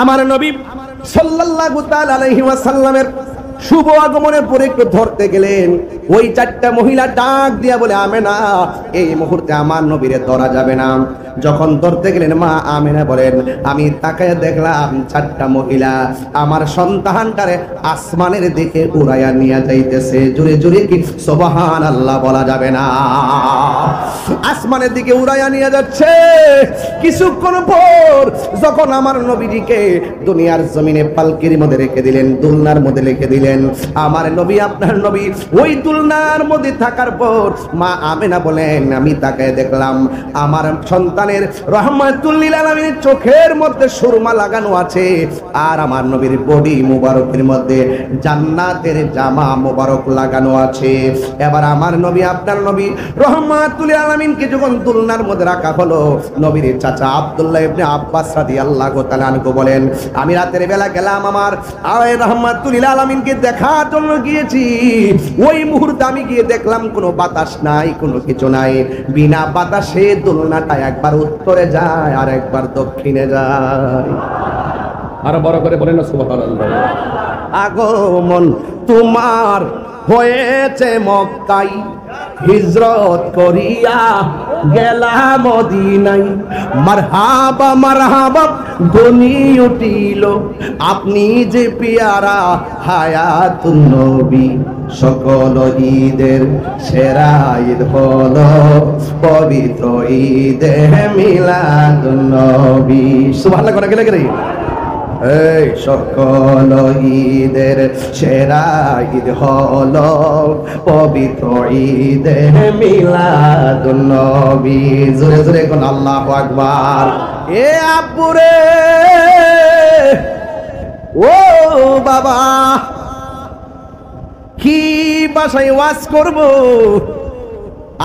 আমার নবী সাল্লাল্লাহু তাআলা আলাইহি ওয়াসাল্লামের শুভ আগমনের পরে একটু ধরতে গেলেন, ওই চারটা মহিলা ডাক দিয়া বলে, আমেনা, এই মুহূর্তে আমার নবীরে ধরা যাবে না। যখন ধরতে গেলেন মা আমেনা বলেন, আমি তাকায় দেখলাম চারটা মহিলা আমার সন্তানটারে আসমানের দিকে উড়াইয়া নিয়ে যাইতেছে। জোরে জোরে কি সুবহানাল্লাহ বলা যাবে না? আসমানের দিকে উড়াইয়া নিয়ে যাচ্ছে। কিছুক্ষণ পর যখন আমার নবীজিকে দুনিয়ার জমিনে পালকির মধ্যে রেখে দিলেন, দুলনার মধ্যে রেখে দিলেন, আমার নবী আপনার নবী ওই দুলনার মধ্যে থাকার পর মা আমেনা বলেন, আমি তাকায় দেখলাম আমার সন্তানের রহমাতুল লিল আলামিনের চোখের মধ্যে সুরমা লাগানো আছে, আর আমার নবীর বডি মুবারকের মধ্যে জান্নাতের জামা মুবারক লাগানো আছে। এবার আমার নবী আপনার নবী রহমাতুল লিল আলামিনকে যখন দুলনার মধ্যে রাখা হলো, নবীর চাচা আব্দুল্লাহ ইবনে আব্বাস রাদিয়াল্লাহু তাআলা আনহু বলেন, আমি রাতের বেলা গেলাম আমার রহমাতুল লিল আলামিনকে দেখার জন্য গিয়েছি। ওই মুহূর্তে আমি গিয়ে দেখলাম কোনো বাতাস নাই, কোনো কিছু নাই। বিনা বাতাসে দোলনাটা একবার উত্তরে যায় আর একবার দক্ষিণে যায়। আরো বড় করে বলেন না সুবহানাল্লাহ। আগমন তোমার হয়েছে মক্কায়, হিজরত করিয়া গেলাম মদিনায়। মারহাবা মারহাবা ধ্বনি উঠিল, আপনি যে পিয়ারা হায়াতুন নবী। সকল ঈদের সেরা ঈদ হলো পবিত্র ঈদে মিলাদুন নবী। সুবহানাল্লাহ করে গেলে গেলে এই সকল ঈদের সেরা ঈদ হলো পবিত্র ঈদে মিলাদুন নবী। জোরে জোরে কোন আল্লাহু আকবার। এ আব্বুরে, ও বাবা, কি ভাষায় ওয়াজ করব?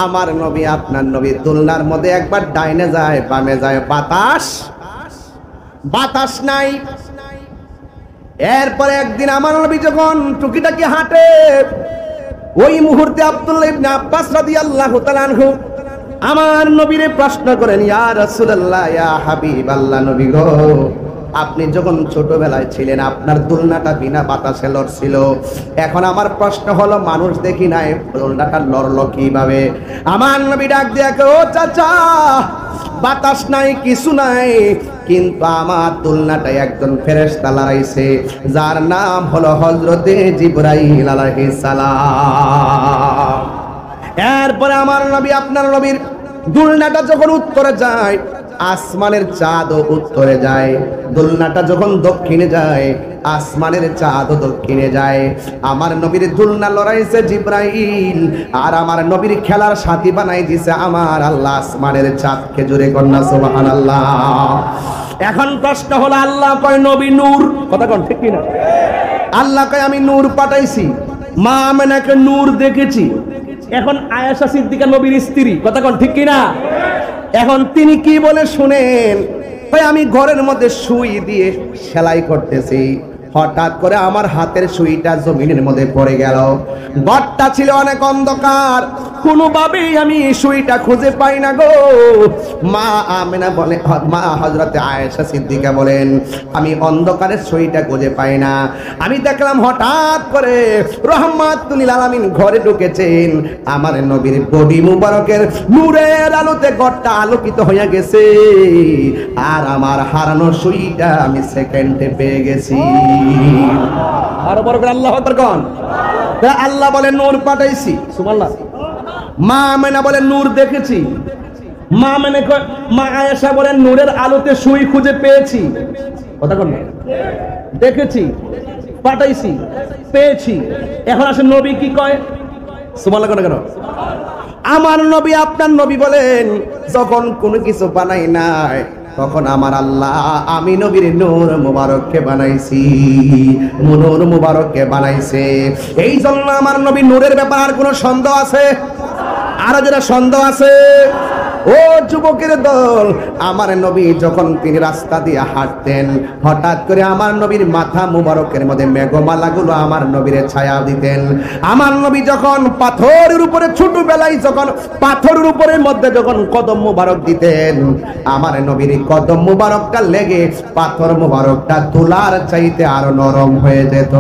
আমার নবী আপনার নবী দোলনার মধ্যে একবার ডাইনে যায় বামে যায়, বাতাস নাই। এরপরে একদিন আমার নবী যখন টুকিটাকি হাঁটে, ওই মুহূর্তে আব্দুল্লাহ ইবনে আব্বাস রাদিয়াল্লাহু তাআলা আনহু আমার নবীরে প্রশ্ন করেন, ইয়া রাসূলুল্লাহ, ইয়া হাবিবাল্লাহ, নবী গো, আপনি যখন ছোটবেলায় ছিলেন আপনার দোলনাটা বিনা বাতাসে লড়ছিল। এখন আমার প্রশ্ন হলো, মানুষ দেখি নাই, দোলনাটা লড়লো কিভাবে? আমার নবী ডাক দিয়ে, ও চাচা, বাতাস নাই, কিছু নাই, কিন্তু আমার দোলনাটা একজন ফেরেশতা লড়াইছে, যার নাম হলো হযরতে জিবরাইল আলাইহিস সালাম। এরপরে আমার নবী আপনার নবীর দোলনাটা যখন উত্তরে যায়, আসমানের চাঁদও উত্তরে যায়। দোলনাটা যখন দক্ষিণে যায়, আসমানের চাঁদও দক্ষিণে যায়। আমার নবীর দোলনা লড়াইছে জিবরাইল, আর আমার নবীর খেলার সাথী বানাই দিছে আমার আল্লাহ আসমানের চাঁদকে। জোরে কন্যা সুবহানাল্লাহ। এখন প্রশ্ন হলো, আল্লাহ কয় নবী নূর, কথা কোন ঠিক কিনা? আল্লাহ কয় আমি নূর পাঠাইছি, মা আমেনাকে নূর দেখেছি। এখন আয়েশা সিদ্দিকা নবীর স্ত্রী, কথা কোন ঠিক কিনা? এখন তিনি কি বলে শুনেন, ভাই আমি ঘরের মধ্যে সুই দিয়ে সেলাই করতেছি, হঠাৎ করে আমার হাতের সুইটা জমিনের মধ্যে পড়ে গেল। ঘরটা ছিল অনেক অন্ধকার, কোনোভাবেই আমি সুইটা খুঁজে পাই না গো। মা আমেনা বলে, মা হযরতে আয়েশা সিদ্দিকা বলেন, আমি অন্ধকারে সুইটা খুঁজে পাই না। আমি দেখলাম হঠাৎ করে রহমাতুল লিল আলামিন ঘরে ঢুকেছেন। আমার নবীর বডি মুবারকের নূরের আলোতে ঘরটা আলোকিত হয়ে গেছে, আর আমার হারানো সুইটা আমি সেকেন্ডে পেয়ে গেছি। আরো বড় করে আল্লাহু আকবার কোন। আল্লাহ বলেন নূর পাঠাইছি, সুবহানাল্লাহ। মা আমেনা বলেন নূর দেখেছি। মা আয়েশা বলেন নূরের আলোতে সুই খুঁজে পেয়েছি, কথা কোন? দেখেছি, পাঠাইছি, পেয়েছি। এখন আসলে নবী কি কয়? সুবহানাল্লাহ কেন? আমার নবী আপনার নবী বলেন, যখন কোনো কিছু বানাই নাই, তখন আমার আল্লাহ আমি নবীর নূর মুবারককে বানাইছি, নূর মুবারককে বানাইছে। এই জন্য আমার নবী নূরের ব্যাপারে আর কোনো সন্দেহ আছে? আর যারা সন্দেহ আছে, ও যুবকের দল, আমার নবী যখন তিনি রাস্তা দিয়ে হাঁটতেন, হঠাৎ করে আমার নবীর মাথা মুবারকের মধ্যে মেঘমালাগুলো আমার নবীর ছায়া দিতেন। আমার নবী যখন পাথরের উপরে, ছোটবেলায় যখন পাথরের উপরে মধ্যে যখন কদম মুবারক দিতেন, আমার নবীর কদম মুবারকটা লেগে পাথর মুবারকটা তুলার চাইতে আরো নরম হয়ে যেত।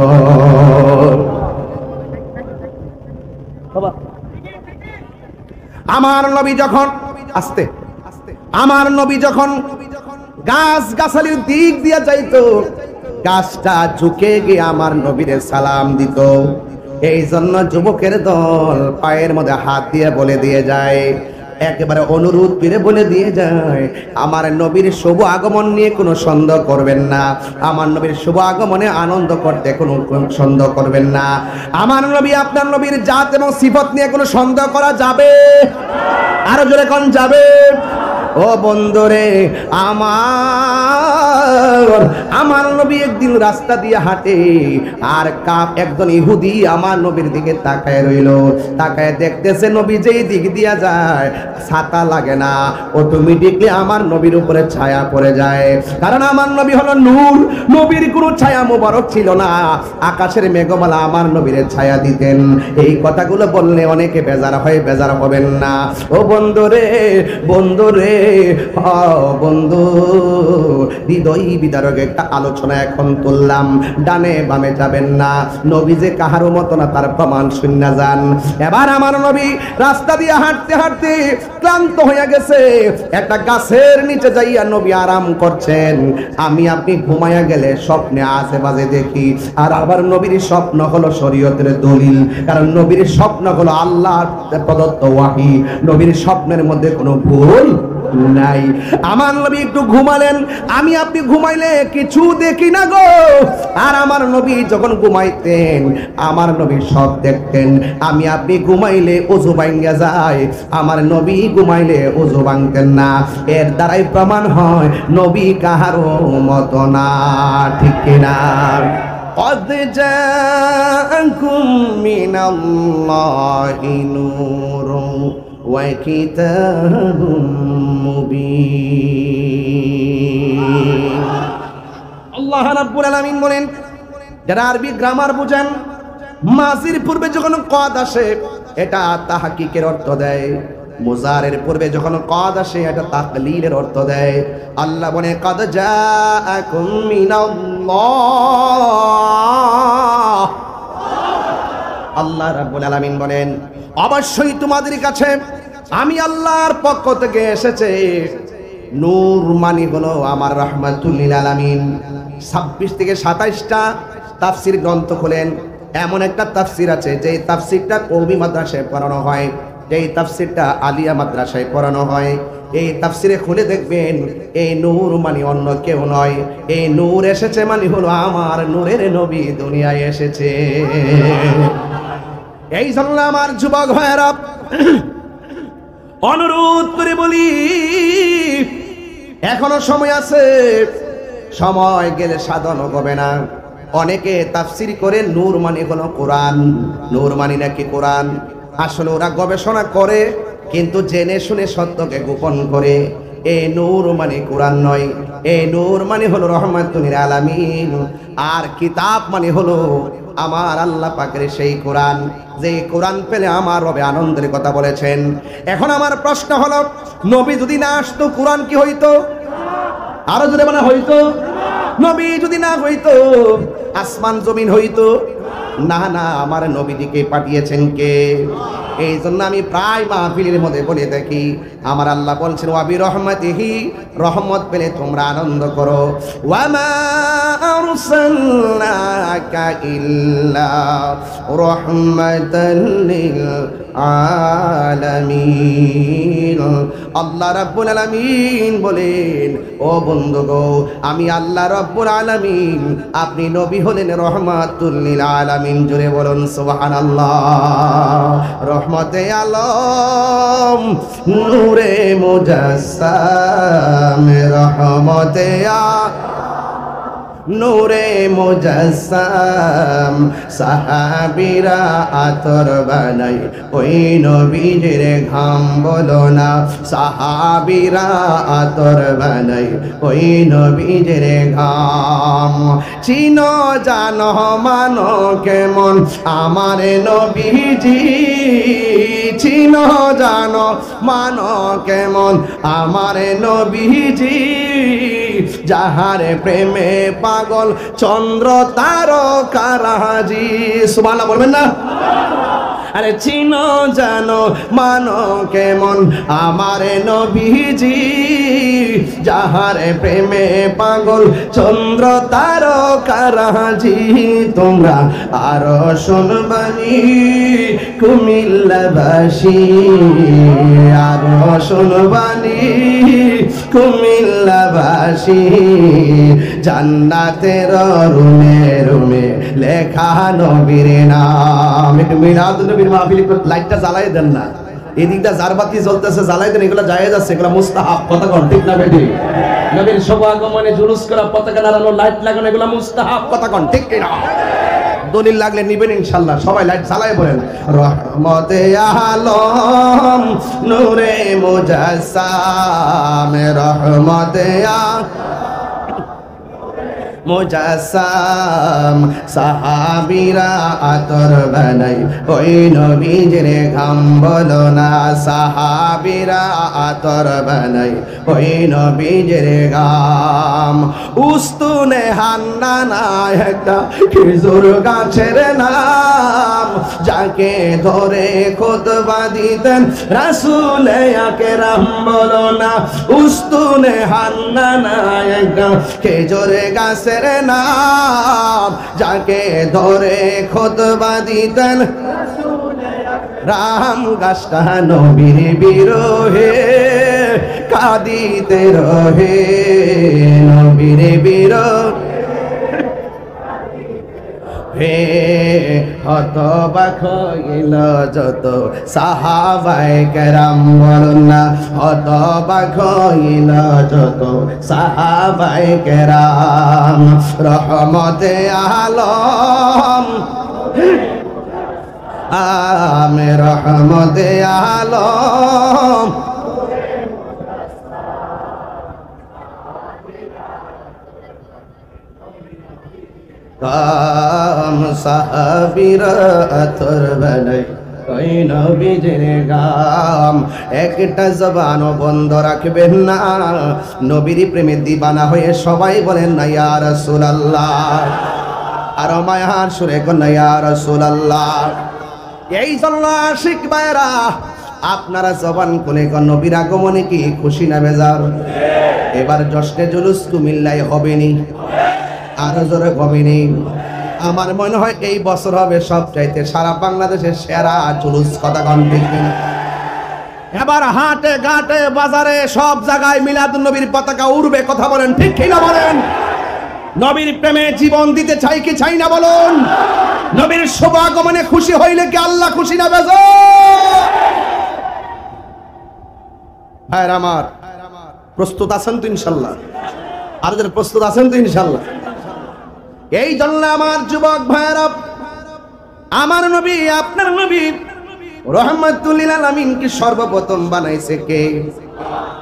আমার নবী যখন আমার নবী যখন গাছ গাছালির দিক দিয়ে যাইতো, গাছটা ঝুঁকে গিয়ে আমার নবীরে সালাম দিত। এই জন্য যুবকের দল পায়ের মধ্যে হাত দিয়ে বলে দিয়ে যায়, একেবারে অনুরোধ করে বলে দিয়ে যায়, আমার নবীর শুভ আগমন নিয়ে কোনো সন্দেহ করবেন না, আমার নবীর শুভ আগমনে আনন্দ করতে কোনো সন্দেহ করবেন না। আমার নবী, আপনার নবীর জাত এবং সিফত নিয়ে কোনো সন্দেহ করা যাবে? আরো জোরে কোন যাবে? ও বন্ধুরে আমার নবী একদিন রাস্তা দিয়ে হাঁটে, আর একজন ইহুদি আমার নবীর দিকে তাকায় রইল। তাকায় দেখতেছে নবী যেই দিক দিয়া যায় ছাতা লাগে না, অটোমেটিকলি আমার নবীর উপরে ছায়া পড়ে যায়। কারণ আমার নবী হলো নূর, নবীর কোনো ছায়া মোবারক ছিল না, আকাশের মেঘমালা আমার নবীর ছায়া দিতেন। এই কথাগুলো বললে অনেকে বেজার হয়, বেজার হবেন না। ও বন্ধুরে বন্ধুরে বন্ধু, হৃদয় বিদারক একটা আলোচনা এখন তুললাম, ডানে বামে যাবেন না। নবী যে কাহারও মতো না তার প্রমাণ শূন্য যান। এবার আমার নবী রাস্তা দিয়ে হাঁটতে হাঁটতে ক্লান্ত হয়ে গেছে, একটা গাছের নিচে যাইয়া নবী আরাম করছেন। আমি আপনি ঘুমাইয়া গেলে স্বপ্নে আশেপাশে দেখি, আর আবার নবীর স্বপ্ন হলো শরীয়তের দলিল, কারণ নবীর স্বপ্ন হলো আল্লাহর প্রদত্ত ওয়াহী। নবীর স্বপ্নের মধ্যে কোনো ভুল নাই। আমার নবী একটু ঘুমালেন, আমি আপনি ঘুমাইলে কিছু দেখি না গো। আর আমার নবী যখন ঘুমাইতেন, আমার নবী সব দেখতেন। আমি আপনি ঘুমাইলে ওযু ভাঙ্গা যায়, আমার নবী ঘুমাইলে ওযু ভাঙতেন না। এর দ্বারাই প্রমাণ হয় নবী কাহারও মতো না, ঠিক কিনা? قد جاءكم من الله نور وكتاب مبين। আল্লাহ রাব্বুল আলামিন বলেন, যারা আরবি গ্রামার বুঝেন, মাজির পূর্বে যখন কদ আসে এটা তাহকিকের অর্থ দেয়, মুজারের পূর্বে যখন কদ আসে এটা তাকলিলের অর্থ দেয়। আল্লাহ বলে কদ জাআকুম মিনাল্লাহ, আল্লাহ রাব্বুল আলামিন বলেন অবশ্যই তোমাদের কাছে আমি আল্লাহর পক্ষ থেকে এসেছে নূর, মানে হলো আমার রাহমাতুল লিল আলামিন। 26 থেকে 27টা তাফসীর গ্রন্থ খোলেন, এমন একটা তাফসীর আছে যে তাফসীরটা কওমি মাদ্রাসায় পড়ানো হয়, এই তাফসীরটা আলিয়া মাদ্রাসায় পড়ানো হয়। এই তাফসীরে খুলে দেখবেন এই নূর মানে অন্য কেউ নয়, এই নূর এসেছে মানে হলো আমার নূরের নবী দুনিয়ায় এসেছে। এই জন্য আমার যুবক ভাইয়েরা অনুরোধ করে বলি, এখনো সময় আছে, সময় গেলে সাধন হবে না। অনেকে তাফসীর করে নূর মানে হলো কোরআন, নূর মানে নাকি কোরআন। আসলে ওরা গবেষণা করে কিন্তু জেনে শুনে সত্যকে গোপন করে। এই নূর মানে কোরআন নয়, এই নূর মানে হলো রহমাতুল লিল আলামিন। আর কিতাব মানে হলো আমার আল্লাহ পাকের সেই কোরআন, যে কোরআন পেলে আমার রবে আনন্দের কথা বলেছেন। এখন আমার প্রশ্ন হলো, নবী যদি না আসতো কোরআন কি হইতো? আরো যদি মানে হইতো? নবী যদি না হইতো আসমান জমিন হইতো না? না, আমার নবীটিকে পাঠিয়েছেন কে? এই জন্য আমি প্রায় মাহফিলের মধ্যে বলে দেখি, আমার আল্লাহ বলছেন ওয়াবি রহমাতিহি, রহমত পেলে তোমরা আনন্দ করো। ওয়ামা আরসালনাকা ইল্লা রাহমাতাল লিল আলামিন। আল্লাহ রাব্বুল আলামিন বলেন, ও বন্ধুগো, আমি আল্লাহ রাব্বুল আলামিন, আপনি নবী হলেন রহমাতুল লিল আলামিন। জোরে বলুন সুবহানাল্লাহ। রহমতে আলম নূরে মুজাসসাম, রহমতে নূরে মুজাসসাম সাহাবীরা আতর বানাই ওই নবীজির ঘাম বলো না সাহাবীরা আতর বানাই ওই নবীজির ঘাম চিনো জানো মানো কেমন আমার নবীজি চিনো জানো মানো কেমন আমার নবীজি যাহার প্রেমে পাগল চন্দ্র তারকারাজি সুবহানাল্লাহ বলবেন না আরে চিনো জানো মানো কেমন আমার নবীজি যাহার প্রেমে পাগল চন্দ্র তারকারাজি তোমরা আরো শুনবানি কুমিল্লাবাসী আরো শুনবানি কুমিল্লাবাসী জান্নাতের রুমে রুমে লেখা নবীর নাম একটু মিলাদুন নবীর মাহফিল লাইটটা জ্বালাই দেন না এদিকটা জারবাতি জ্বলতেছে জ্বালাই দেন এগুলো জায়েজ আছে এগুলো মুস্তাহাব কথা কোন ঠিক না বেটি নবীর শুভ আগমনে জুলুস করা পতাকা লাগানো লাইট লাগানো এগুলো মুস্তাহাব কথা কোন ঠিক কি না দলিল লাগলে নিবেন ইনশাআল্লাহ সবাই লাইট জ্বালায় বলেন রহমতে আলম নূরে মুজাসসাম রহমতে মুজাসসাম সাহাবীরা আতর বানাই ওই নবীজির ঘাম বলো না সাহাবীরা আতর বানাই ওই নবীজির ঘাম উস্তুনে হান্নানা একটা খেজুর গাছের নাম যাকে ধরে খুতবা দিতেন রাসূল আকরাম বলো না উস্তুনে হান্নানা একটা খেজুর গাছ নাম যাকে ধরে খুতবা দিতেন রাম গাছটা নবীর বিরহে কাঁদিতে রহে নবীর বিরহে হতবাক হইল যত সাহাবায়ে কেরাম বলুন না হতবাক হইল যত সাহাবায়ে কেরাম রহমতে আলম আমে রহমতে আলম কাম সাহাবীরা আতর বানাই ওই নবীজির গাম একটা জবানও বন্ধ রাখবেন না নবীর প্রেমে দিবানা হয়ে সবাই বলেন না ইয়া রাসূলুল্লাহ আর মায়ার সুরে কোন ইয়া রাসূলুল্লাহ এই জন্য আশিক ভাইরা আপনারা জবান কোনে কোন নবীর আগমনে কি খুশি না বেজার এবার জশ্নে জুলুস কুমিল্লায় হবে নি আরো জোরে কমেনি আমার মনে হয় এই বছর হবে সবচাইতে সারা বাংলাদেশের সেরা জুলুস কথা কোন ঠিক না এবার হাটে ঘাটে বাজারে সব জায়গায় মিলাদুন নবীর পতাকা উড়বে কথা বলেন ঠিক কি না বলেন নবীর প্রেমে জীবন দিতে চাই কি চাই না বলুন নবীর শুভ আগমনে খুশি হইলে কি আল্লাহ খুশি না বেজো ভাইরা আমার প্রস্তুত আছেন তো ইনশাআল্লাহ আর যারা প্রস্তুত আছেন তো ইনশাআল্লাহ এই জন্য আমার যুবক ভাইরা আমার নবী আপনার নবী রহমাতুল লিল আলামিন কি সর্বপ্রথম বানাইছে কে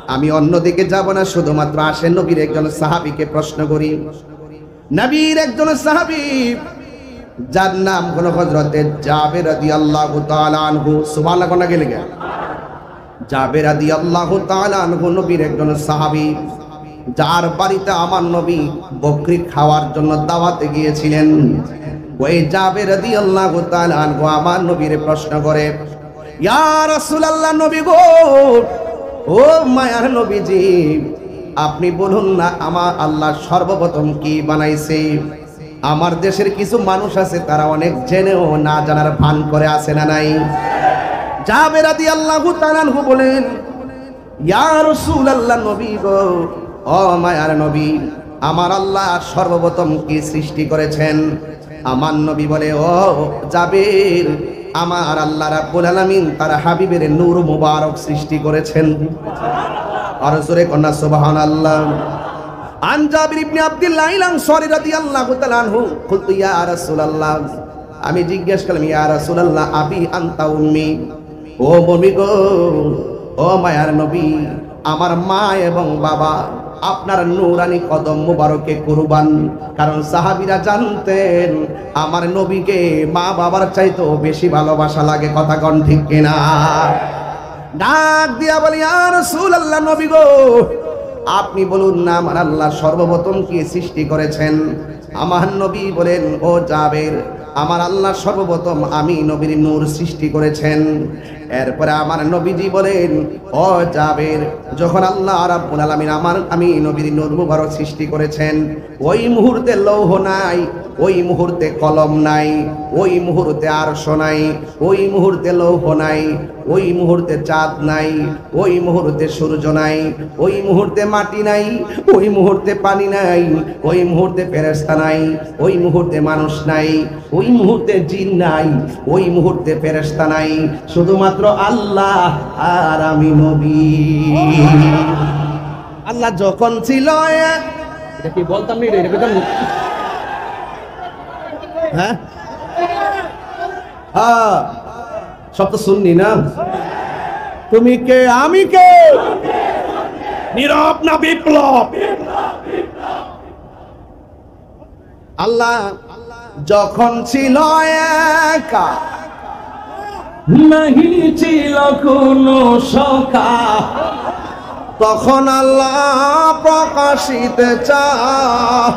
আমি অন্যদিকে যাব না শুধুমাত্র আসেন নবীর একজন সাহাবীকে প্রশ্ন করি নবীর একজন সাহাবী যার নাম হলো হযরত জাবের রাদিয়াল্লাহু তাআলা আনহু সুবহানাল্লাহ কোনা গেলে জাবের রাদিয়াল্লাহু তাআলা আনহু নবীর একজন সাহাবী যার বাড়িতে আমার নবী বকরি খাওয়ার জন্য দাওয়াতে গিয়েছিলেন ওই জাবের রাদিয়াল্লাহু তাআলা আনহু আমার নবীর প্রশ্ন করে ইয়া রাসূলুল্লাহ নবী গো ও মায়ার নবীজি আপনি বলুন না আমার আল্লাহ সর্বপ্রথম কি বানাইছে আমার দেশের কিছু মানুষ আছে তারা অনেক জেনেও না জানার ভান করে আছে না নাই জাবের রাদিয়াল্লাহু তাআলা আনহু বলেন ইয়া রাসূলুল্লাহ নবী গো ও মায়ার নবী আমার আল্লাহ সর্বপ্রথম কি সৃষ্টি করেছেন আমার নবী বলে ও জাবের আমার আল্লাহ রাব্বুল আলামিন তার হাবিবের নূর মুবারক সৃষ্টি করেছেন আর জোরে কন্যা সুবহানাল্লাহ আন জাবির ইবনে আব্দুল্লাহ আল-আনসারী রাদিয়াল্লাহু তাআলা আনহু কুলতু ইয়া রাসূলুল্লাহ, আমি জিজ্ঞেস করলাম ইয়া রাসূলুল্লাহ আবি আনতা উম্মি, ও নবী গো, ও মায়ার নবী, আমার মা এবং বাবা আপনার নূরানি কদম মুবারকে কুরবান। কারণ সাহাবীরা জানতেন আমার নবীকে মা বাবার চাইতেও বেশি ভালোবাসা লাগে। কথা কোন ঠিক কিনা? ডাক দিয়া বলি ইয়া রাসূলুল্লাহ, নবী গো আপনি বলুন না আমার আল্লাহ সর্বপ্রথম কি সৃষ্টি করেছেন? আমার নবী বলেন, ও জাবের, আমার আল্লাহ সর্বপ্রথম আমি নবীর নূর সৃষ্টি করেছেন। এরপরে আমার নবীজি বলেন, ও জাবের, যখন আল্লাহ রাব্বুল আলামিন আমি নবীর নূর মুবারক সৃষ্টি করেছেন, ওই মুহূর্তে লৌহ নাই, ওই মুহূর্তে কলম নাই, ওই মুহূর্তে আরশ নাই, ওই মুহূর্তে লৌহ নাই, ওই মুহূর্তে চাঁদ নাই, ওই মুহূর্তে সূর্য নাই, ওই মুহূর্তে মাটি নাই, ওই মুহূর্তে পানি নাই, ওই মুহূর্তে ফেরেশতা নাই, ওই মুহূর্তে মানুষ নাই, ওই মুহূর্তে জিন নাই, ওই মুহূর্তে ফেরেশতা নাই, শুধুমাত্র আল্লাহ আর আমি নবী। আল্লাহ যখন ছিল, এটা কি বলতাম না, এটা বলতাম না, হ্যাঁ হ্যাঁ সব তো শুননি না। তুমি কে আমি কে, নীরব না বিপ্লব? আল্লাহ যখন ছিল একা, নাহি ছিল কোনো সখা, তখন আল্লাহ প্রকাশিত চায়।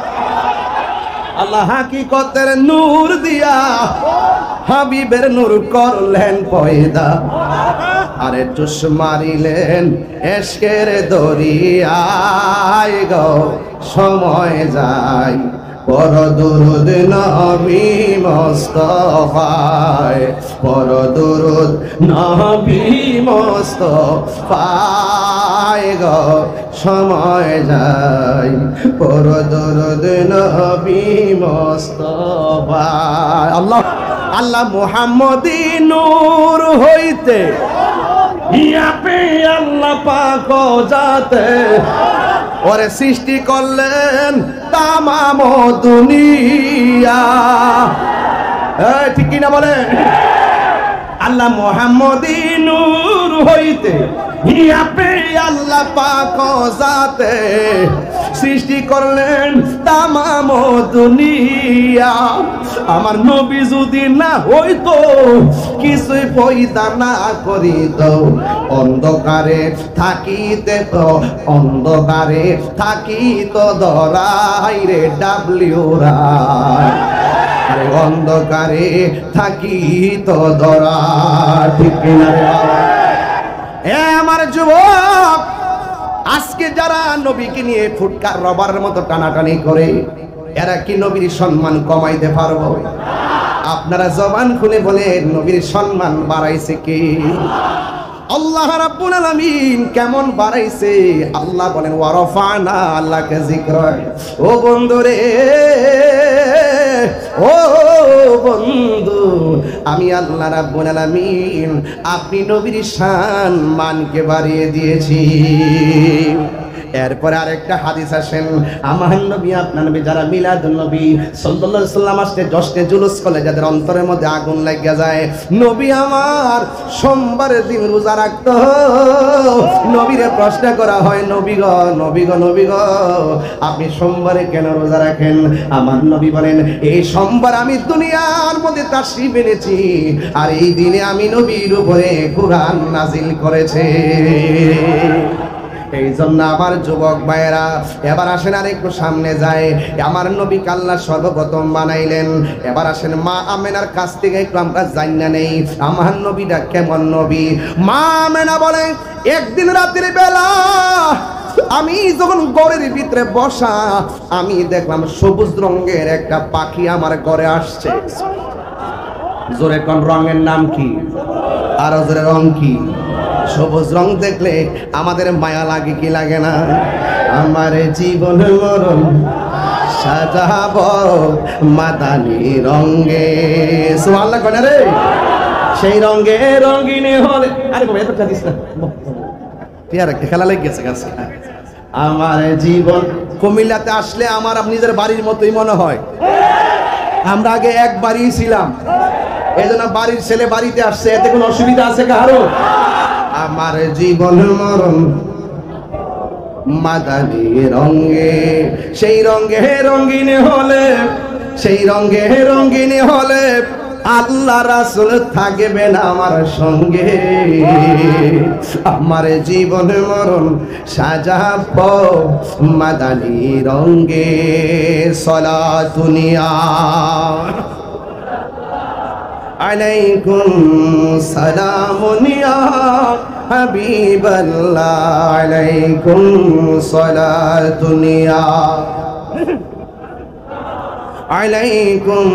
আল্লাহ হাকিকতের নূর দিয়া হাবিবের নূর করলেন পয়দা, আরে চুস মারিলেন এশকের দরিয়ায় গো, সময় যায় পর দুরুদ নবী মুস্তাফায়, পর দুরুদ নবী মুস্তাফায় গো, সময় যায় পর দুরুদ নবী মুস্তাফায়। আল্লাহ আল্লাহ মুহাম্মদী নূর হইতে ইয়াপে আল্লাহ পাক যাতে ওরে সৃষ্টি করলেন তামাম দুনিয়া। ঠিক কিনা বলে? আল্লাহ মুহাম্মদী নূর হইতে ইয়াপে আল্লাহ পাক যাতে সৃষ্টি করলেন তামাম দুনিয়া। আমার নবী যদি না হইতো, কিছুই পয়দা না করিত, অন্ধকারে থাকিতে তো, অন্ধকারে থাকিত ধরাই রে ডাবলিউ রায়, অন্ধকারে থাকিত ধরা। ঠিক কিনা রে বাবা? আমার যুবক, আজকে যারা নবীকে নিয়ে ফুটকার রবার মতো টানাটানি করে, এরা কি নবীর সম্মান কমাইতে পারবো? আপনারা জবান খুলে বলেন, নবীর সম্মান বাড়াইছে কে? আল্লাহ রাব্বুল আলামিন কেমন বাড়াইছে? আল্লাহ বলেন ওয়ারাফানা আল্লাহকে যিকরা। ও বন্ধু রে, ও বন্ধু, আমি আল্লাহ রাব্বুল আলামিন আপনি নবীর শান মানকে বাড়িয়ে দিয়েছি। এরপরে আরেকটা হাদিস আসেন, আমার নবী আপনার নবী যারা মিলাদুন নবী সাল্লাল্লাহু আলাইহি ওয়াসাল্লাম আসতে জশ্নে জুলুস করলে যাদের অন্তরের মধ্যে আগুন লাগিয়া যায়, নবী আমার সোমবারের দিন রোজা রাখতো। নবীরে প্রশ্ন করা হয়, নবী গো, নবী গো, নবী গো, আপনি সোমবারে কেন রোজা রাখেন? আমার নবী বলেন, এই সোমবার আমি দুনিয়ার মধ্যে তাশরীফ এনেছি, আর এই দিনে আমি নবীর উপরে কুরআন নাজিল করেছে। এই জন্য আমার যুবক ভাইয়েরা, এবার আসেন আর একটু সামনে যায়। আমার নবীকে আল্লাহ সর্বপ্রথম বানাইলেন। এবার আসেন মা আমেনার কাছ থেকে একটু আমরা জানিনা নেই আমার নবীটা কেমন নবী। মা আমেনা বলে, একদিন রাতের বেলা আমি যখন ঘরের ভিতরে বসা, আমি দেখলাম সবুজ রঙের একটা পাখি আমার ঘরে আসছে। জোরে কোন রঙের নাম কি? আর জোরে রং কি? সবুজ রং দেখলে আমাদের মায়া লাগে কি লাগে না? আমার জীবন মরণ সাজাব মাদানি রঙে। সুবহানাল্লাহ কোন রে? সেই রঙে রঙিনে হলে, আরে বাবা এতটা দিস না, টিয়ার খেলা লেগে গেছে গাছ। আমার জীবন। কুমিল্লাতে আসলে আমার নিজের বাড়ির মতোই মনে হয়। আমরা আগে একবারই ছিলাম, এই জন্য বাড়ির ছেলে বাড়িতে আসছে, এতে কোনো অসুবিধা আছে কারো? আমার জীবন মরণ মাদানি রঙে, সেই রঙে রঙিন হলে, সেই রঙে রঙিন হলে আল্লাহ রাসূল থাকবেন আমার সঙ্গে। আমার জীবন মরণ সাজাব মাদানি রঙে। সালাতুনিয়া আলাইকুম সালামুনিয়া হাবিবাল্লাহ, আলাইকুম সালাতুনিয়া, আলাইকুম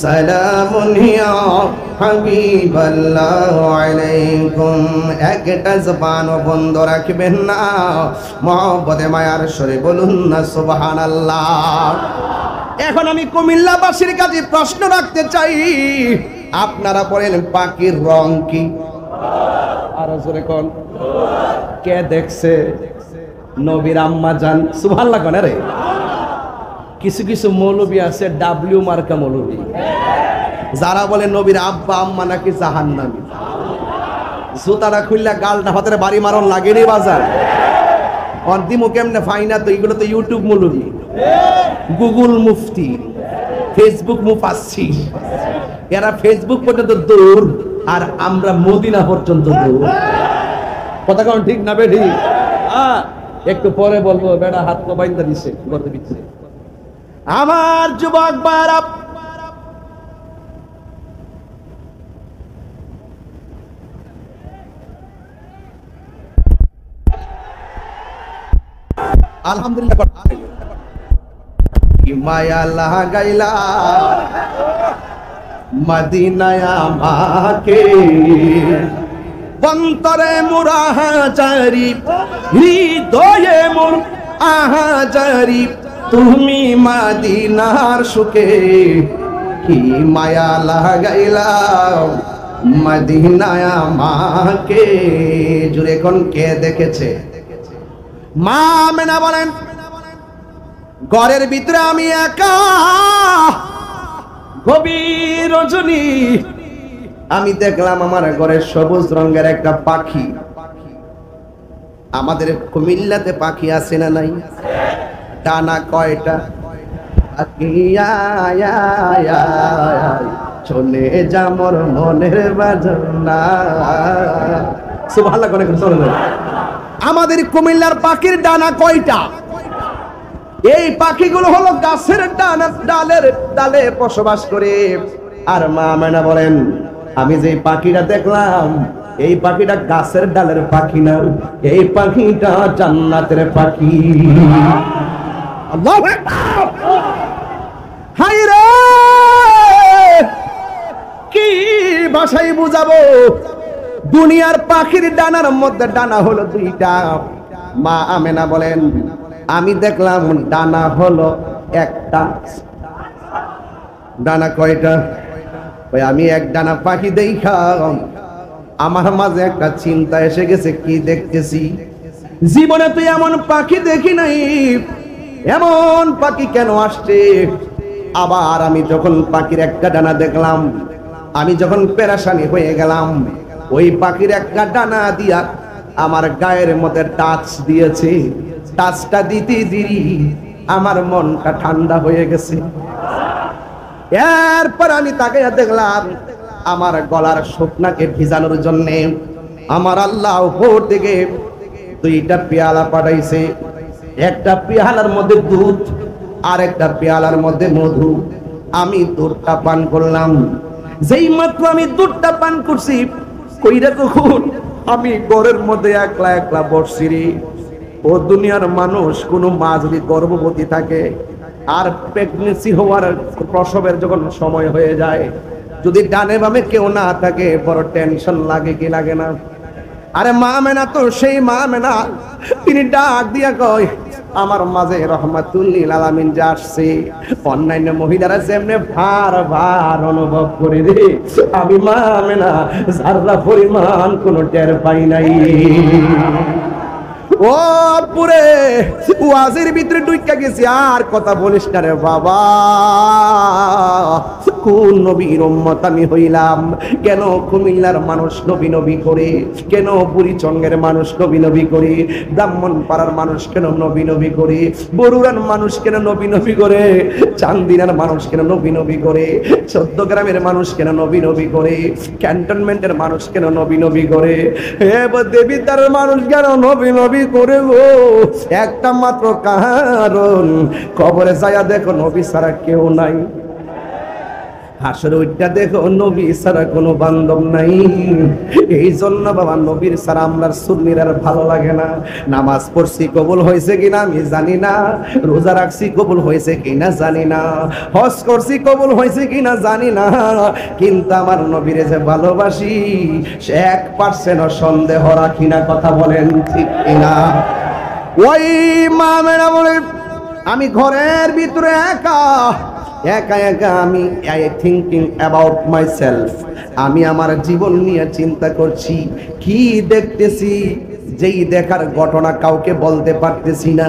সালামুনিয়া হাবিবাল্লাহ, আলাইকুম। একটা জবান বন্ধ রাখবেন না, মহব্বতে মায়ার সরে বলুন না সুবহানাল্লাহ। এখন আমি কুমিল্লাবাসীর কাছে প্রশ্ন রাখতে চাই, আপনারা বলেন পাখির রং কি? আর জোরে কোন, কে দেখছে? নবীর আম্মা জান, সুবহানাল্লাহ কোন রে। কিছু কিছু মৌলবী আছে ডাব্লিউ মার্কা মৌলবী, যারা বলে নবীর আব্বা আম্মা নাকি জাহান্নামী। জুতাটা খুললা গালটা হাতের বাড়ি মারণ লাগেনি বাজার অন্তিমু কেমনে ফাইনা? তো এগুলো তো ইউটিউব মৌলবী, গুগল মুফতি, ফেসবুক মুফাসসি। এরা ফেসবুক পর্যন্ত দূর, আর আমরা মদিনা পর্যন্ত দূর। কথা কোন ঠিক না বে ঠিক? একটু পরে বলবো, বেটা হাত তো বাইন্দা দিছে গর্তে ভিতরে। আমার যুবক ভাইরা, আলহামদুলিল্লাহ, কি মায়া লাগাইলা মদিনায় আমাকে, অন্তরে মোরা হাজারি, হৃদয়ে মোর আহাজারি, তুমি মদিনার সুখে। কি মায়া লাগাইলা মদিনায় আমাকে। জুড়ে কোন কে দেখেছে? মা আমেনা বলেন, ঘরের ভিতরে আমি একা, গভীর রজনী, আমি দেখলাম আমার ঘরে সবুজ রঙের একটা পাখি। আমাদের কুমিল্লাতে পাখি আছে না নাই? ডানা কয়টা? চলে যা মোর মনের বাজনা। সুবহানাল্লাহ করে চলে যায়। আমাদের কুমিল্লার পাখির ডানা কয়টা? এই পাখিগুলো হলো গাছের ডালের ডালে বসবাস করে। আর মা আমেনা বলেন, আমি যে পাখিটা দেখলাম, এই পাখিটা গাছের ডালের পাখি না, এই পাখিটা জান্নাতের পাখি। আল্লাহু আকবার। হায় রে, কি ভাষায় বুঝাবো? দুনিয়ার পাখির ডানার মধ্যে ডানা হলো দুইটা। মা আমেনা বলেন, আমি দেখলাম ডানা হলো একটা। ডানা কয়টা? আমি এক ডানা পাখি দেখা আমার মাঝে একটা চিন্তা এসে গেছে, কি দেখতেছি? জীবনে তো এমন পাখি দেখি নাই, এমন পাখি কেন আসছে? আবার আমি যখন পাখির একটা ডানা দেখলাম, আমি যখন পেরেশানি হয়ে গেলাম, ওই পাখির একটা ডানা দিয়া আমার গায়ের মধ্যে টাচ দিয়েছে। টাচটা দিতে দিই আমার মনটা ঠান্ডা হয়ে গেছে। এরপর আমি তাকে দেখলাম, আমার গলার শুকনাকে ভিজানোর জন্য আমার আল্লাহ উপর থেকে দুইটা পেয়ালা পাঠাইছে। একটা পেয়ালার মধ্যে দুধ, আর একটা পেয়ালার মধ্যে মধু। আমি দুধটা পান করলাম। যেই মাত্র আমি দুধটা পান করছি, কইরা কখন আমি ঘরের মধ্যে একলা একলা বসছি রে। ও দুনিয়ার মানুষ, কোন মা যদি গর্ভবতী থাকে আর প্রেগন্যান্সি হওয়ার, প্রসবের যখন সময় হয়ে যায়, যদি ডানে বামে কেউ না থাকে, বড় টেনশন লাগে কি লাগে না? আরে মা আমেনা তো সেই মা আমেনা, তিনি ডাক দিয়া কয়, আমার মাঝে রহমাতুল লিল আলামিন যে আসছে, অন্যান্য মহিলারা যেমনে ভার ভার অনুভব করে রে, আমি মা আমেনা যারা পরিমাণ কোনো টের পাই নাই। ও পুরে ওয়াজের ভিতরে ঢুইকা গেছি, আর কথা বলিস না রে বাবা। কোন নবীর উম্মত আমি হইলাম? কেন কুমিল্লার মানুষ নবী নবী করে? কেন বুড়িচঙ্গের মানুষ নবী নবী করে? ব্রাহ্মণপাড়ার মানুষ কেন নবী নবী করে? বরুড়ার মানুষ কেন নবী নবী করে? চান্দিনার মানুষ কেন নবী নবী করে? চৌদ্দগ্রামের মানুষ কেন নবী নবী করে? ক্যান্টনমেন্টের মানুষ কেন নবী নবী করে? দেবিতার মানুষ কেন নবী নবী করে গো? একটা মাত্র কারণ, কবরে যায়া দেখো নবী ছাড়া কেউ নাই। হাসরে ওইটা দেখো নবী ছাড়া কোনো বান্ধব নাই। এই জন্য বাবা নবীর ছাড়া আমরার সুন্নির আর ভালো লাগে না। নামাজ পড়ছি কবুল হয়েছে কিনা আমি জানি না, রোজা রাখছি কবুল হয়েছে কিনা জানি না, হজ করছি কবুল হয়েছে কিনা জানি না, কিন্তু আমার নবীরে যে ভালোবাসি সে 1% সন্দেহ রাখি না। কথা বলেন ঠিক কিনা? ওই মা মেরা বলে আমি ঘরের ভিতরে একা একা একা আমি থিঙ্কিং অ্যাবাউট মাইসেলফ, আমি আমার জীবন নিয়ে চিন্তা করছি। কি দেখতেছি, যেই দেখার ঘটনা কাউকে বলতে পারতেছি না।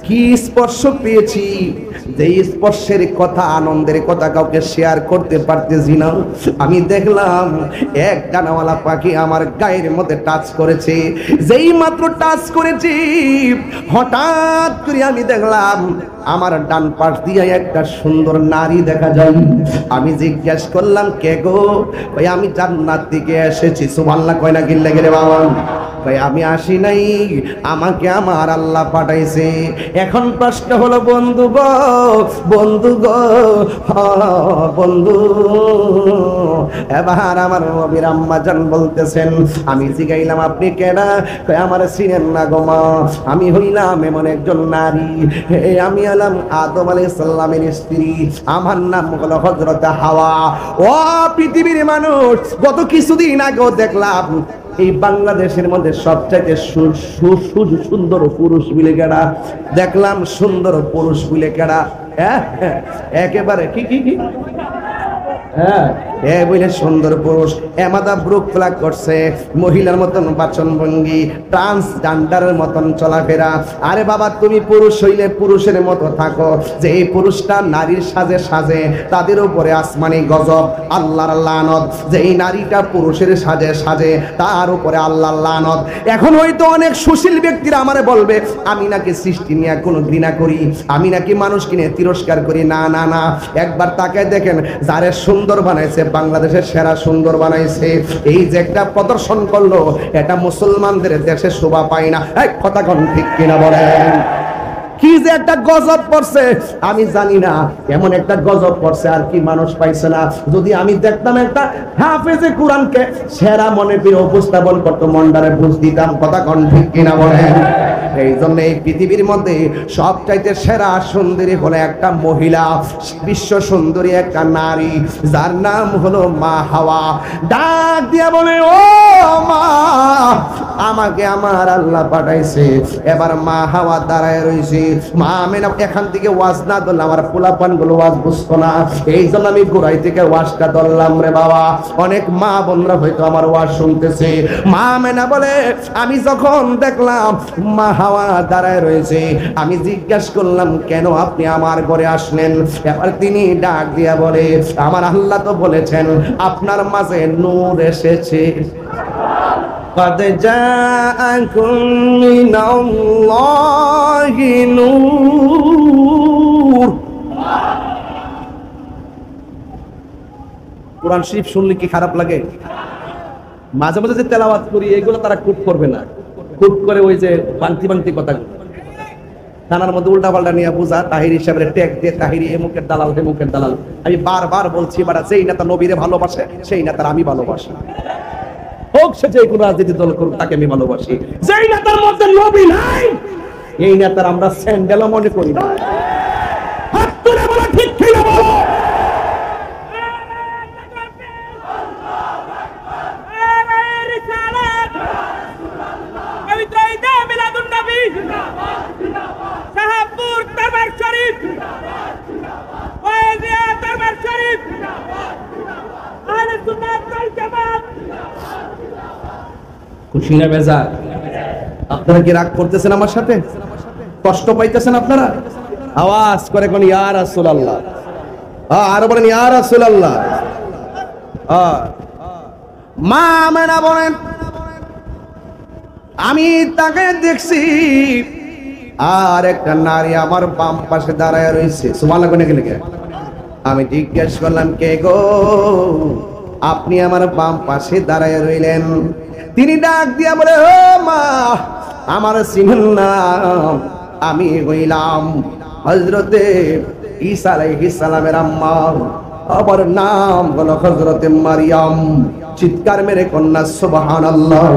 কি স্পর্শ পেয়েছি, যেই স্পর্শের কথা, আনন্দের কথা কাউকে শেয়ার করতে পারতেছি না। আমি দেখলাম এক ডানাওয়ালা পাখি আমার গায়ের মধ্যে টাচ করেছে। যেই মাত্র টাচ করেছি, হঠাৎ করে আমি দেখলাম আমার ডান পাশ দিয়ে একটা সুন্দর নারী দেখা যায়। আমি জিজ্ঞেস করলাম কে গো? ভাই আমি জান্নাত থেকে এসেছি। সুবহানাল্লাহ কয় না গিল্লে গেলে বাবা? ভাই আমি আসি নাই, আমাকে আমার আল্লাহ পাঠাইছে। এখন প্রশ্ন হলো বন্ধু গো, বন্ধু গো, বন্ধু, এবার আমার নবীর আম্মা জান বলতেছেন, আমি জিগাইলাম আপনি কেডা? কয় আমার চিনেন না গো মা, আমি হইলাম এমন একজন নারী, আমি হলাম আদম আলাইহিস সালামের স্ত্রী, আমার নাম হলো হযরত হাওয়া। ও পৃথিবীর মানুষ, গত কিছুদিন আগেও দেখলাম এই বাংলাদেশের মধ্যে সবচাইতে সুন্দর পুরুষ বিলে কেডা? দেখলাম সুন্দর পুরুষ বিলে কেডা? একেবারে কি কি কি বলে সুন্দর পুরুষ, এমাদা ব্রুক ফ্লাগ করছে, মহিলার মতন বাচন ভঙ্গি, ট্রান্সজেন্ডারের মতন চলাফেরা। আরে বাবা তুমি পুরুষ হইলে পুরুষের মতো থাকো, যে এই পুরুষটা নারীর সাজে সাজে তাদের উপরে আসমানি গজব, আল্লাহর লানত। যে এই নারীটা পুরুষের সাজে সাজে তার উপরে আল্লাহর লানত। এখন হয়তো অনেক সুশীল ব্যক্তিরা আমারে বলবে আমি নাকি সৃষ্টি নিয়ে কোনো ঘৃণা করি, আমি নাকি মানুষকে নিয়ে তিরস্কার করি। না না না, একবার তাকায় দেখেন, যারে সুন্দর বানাইছে, বাংলাদেশের সেরা সুন্দর বানাইছে, এই যে একটা প্রদর্শন করলো, এটা মুসলমানদের দেশে শোভা পায় না। এক কথা কোন ঠিক কিনা বলেন? কি যে একটা গজব পড়ছে আমি জানি না, এমন একটা গজব পড়ছে আর কি মানুষ পাইছে না। যদি আমি দেখতাম একটা হাফেজে কোরআনকে সেরা মনে করে উপস্থাপন করতো, মন্ডারে বুঝ দিতাম। কথা কোন ঠিক কিনা বলেন? এই জন্য এই পৃথিবীর মধ্যে সবচাইতে সেরা সুন্দরী হলো একটা মহিলা, বিশ্ব সুন্দরী একটা নারী, যার নাম হলো মা হাওয়া। ডাক দিয়া বলে ও মা, আমাকে আমার আল্লাহ পাঠাইছে। এবার মা হাওয়া দাঁড়ায় রয়েছে। মা আমেনা এখান থেকে ওয়াজ না ধরলে আমার পোলাপান গুলো ওয়াজ বুঝতো না, এই জন্য আমি গোড়াই থেকে ওয়াজটা ধরলাম রে বাবা। অনেক মা বোনরা হয়তো আমার ওয়াজ শুনতেছে। মা আমেনা বলে আমি যখন দেখলাম মা হাওয়া দাঁড়ায় রয়েছে, আমি জিজ্ঞাসা করলাম কেন আপনি আমার ঘরে আসলেন? এবার তিনি ডাক দিয়া বলে আমার আল্লাহ তো বলেছেন আপনার মাঝে নূর এসেছে। قد جاءكم من الله نور। কোরআন শরীফ শুনলে কি খারাপ লাগে? মাঝে মাঝে যে তেলাওয়াত করি এগুলো তারা কুট করবে না, কুট করে ওই যে বান্তি বান্তি কথা থানার মধ্যে উল্টা পাল্টা নিয়ে বুঝা, তাহিরি সাহেবের ট্যাগ দিয়ে তাহিরি এমুকের দালাল হেমুকের দালাল। আমি বারবার বলছি বাড়া, যেই নেতা নবীরে ভালোবাসে সেই নেতার আমি ভালোবাসি, হোক সে যে কোনো রাজনীতি দল করুক তাকে আমি ভালোবাসি। যেই নেতার মধ্যে নবী নাই এই নেতার আমরা স্যান্ডেলও মনে করি না। হাত তুলে বলো ঠিক কি না বলো? খুশি না বেজার? আপনারা কি রাগ করতেছেন আমার সাথে? কষ্ট পাইতেছেন আপনারা? আওয়াজ করে কোন ইয়া রাসূলুল্লাহ, আরো বলেন ইয়া রাসূলুল্লাহ। মা আমেনা বলেন, আমি তাকে দেখছি আর একটা নারী আমার বাম পাশে দাঁড়ায় রয়েছে। সুবহানাল্লাহ কোনে গেলে কে? আমি জিজ্ঞেস করলাম, কে গো? আপনি আমার বাম পাশে দাঁড়ায় রইলেন। তিনি ডাক দিয়া বলে, ও মা, আমার চিনেন না? আমি হইলাম হযরতে ঈসা আলাইহিস সালামের আম্মা, আমার নাম হলো হযরতে মারিয়াম। চিৎকার মেরে কন্যা সুবহানাল্লাহ।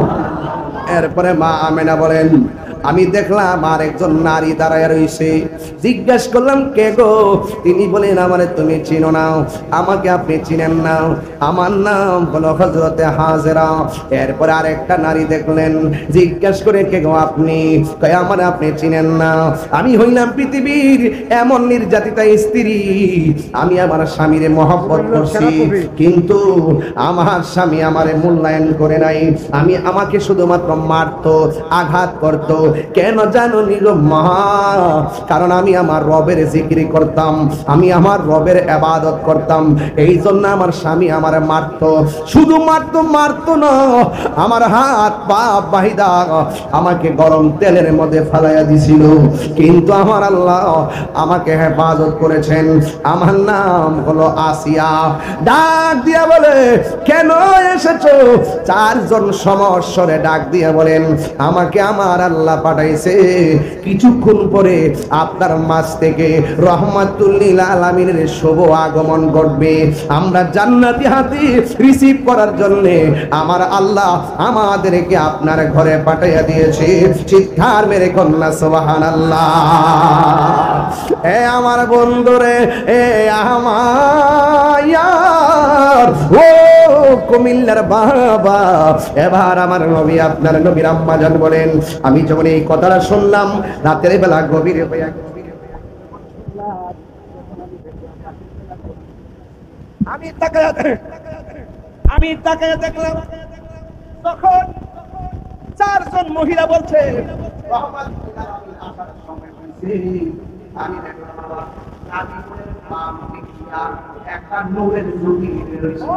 এরপরে মা আমেনা বলেন, আমি দেখলাম আর একজন নারী দাঁড়ায় রয়েছে। জিজ্ঞেস করলাম, কে গো? তিনি বলেন, আমারে তুমি চিনো না, আমাকে আপনি চিনেন না, আমার নাম হলো হযরতে হাজেরা। এরপরে আরেকটা নারী দেখলেন, জিজ্ঞেস করে, কে গো আপনি? কয়, আমারে আপনি চিনেন না, আমি হইলাম পৃথিবীর এমন নির্যাতিতা স্ত্রী, আমি আমার স্বামীরে মহব্বত করছি, কিন্তু আমার স্বামী আমারে মূল্যায়ন করে নাই, আমাকে শুধুমাত্র মারতো, আঘাত করতো। কেন জানো নি গো মা? কারণ আমি আমার রবের জিকির করতাম, আমি আমার রবের ইবাদত করতাম, এই জন্য আমার স্বামী আমারে মারতো। শুধু মারতো না, আমার হাত পা বাহিদা আমাকে গরম তেলের মধ্যে ফালাইয়া দিছিল, কিন্তু আমার আল্লাহ আমাকে হেফাজত করেছেন। আমার নাম হলো আসিয়া। ডাক দিয়া বলে, কেন এসেছো? চারজন সমস্বরে ডাক দিয়া বলেন, আমাকে আমার আল্লাহ পাঠাইছে, কিছুক্ষণ পরে আপনার মাঝ থেকে রহমাতুল লিল আলামিনের শুভ আগমন ঘটবে। আমরা জান্নাতি হাতি রিসিভ করার জন্য আমার আল্লাহ আমাদেরকে আপনার ঘরে পাঠাইয়া দিয়েছে। চিৎকার মেরে কন্যা সুবহানাল্লাহ। এ আমার বন্ধুরে, এ আমার ও কুমিল্লার বাবা, এবার আমার নবী, আপনার নবীর আম্মা জান বলেন, আমি যখন এই কথাটা শুনলাম রাতের বেলা গভীরে আমি তাকায়া দেখলাম, তখন চারজন মহিলা বলছে, আমি দেখলাম একটা নূরের জ্যোতি রয়েছে।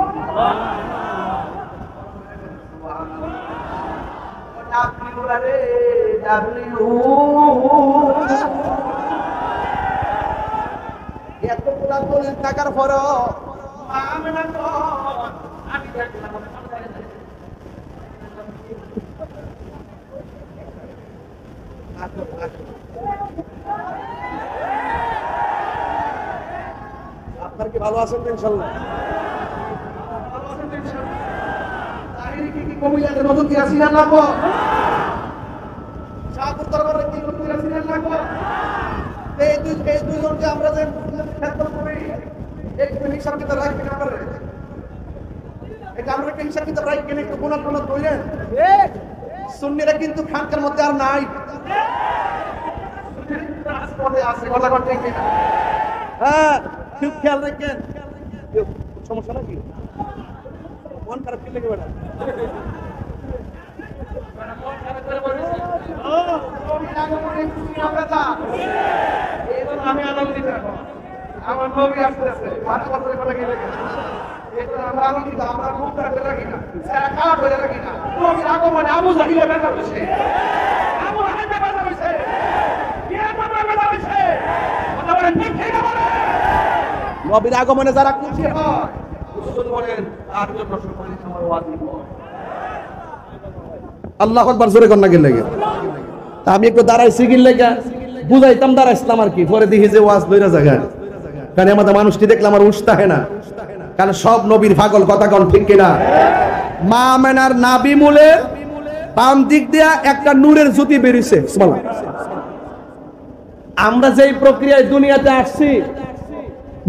এতগুলা দলিল থাকার পরও আমি দেখলাম আপনার কি ভালো আছেন? ইনশাআল্লাহ কমিলাদের মতো কি আসি না লাগবো? শাহপুর দরবারে কি নতুন আসি না লাগবো? এই দুইজন যে আমরা যে খেতল করি, এই হিসাব কিতাব রাখবেন আপনারা? এটা আমরা কি হিসাব কিতাব রাখবেন? একটু গুণা কইলেন সুন্নিরা কিন্তু খানকার মধ্যে আর নাই। হ্যাঁ, খুব খেয়াল রাখেন। সমস্যা নাকি? মন খারাপ কি লেগে বেড়া? আমি আনন্দিত, আমার নবী আসতেছে, 5 বছরের কথা গেলে আমরা আনন্দিত, আমরা খুব কাটে রাখি না, খারাপ হয়ে রাখি না। নবীর আগমনে আবু জাহিলে বেজা হয়েছে, আবু হাইবে বেজা হয়েছে, নবীর আগমনে যারা খুশি হয়, আল্লাহু আকবার জোরে কর না গেলে। আমি একটু দাঁড়াইছি গিলে বুঝাইতাম, দাঁড়াইছিলাম আর কি, পরে দেখি যে ওয়াজ লইরা জায়গায়, কারণ আমাদের মানুষটি দেখলে আমার উস্তাহে না, কারণ সব নবীর পাগল, কথা কোন ঠিক কিনা? মা আমেনার নাভি মূলে বাম দিক দিয়া একটা নূরের জ্যোতি বেরিয়েছে। আমরা যেই প্রক্রিয়ায় দুনিয়াতে আসছি,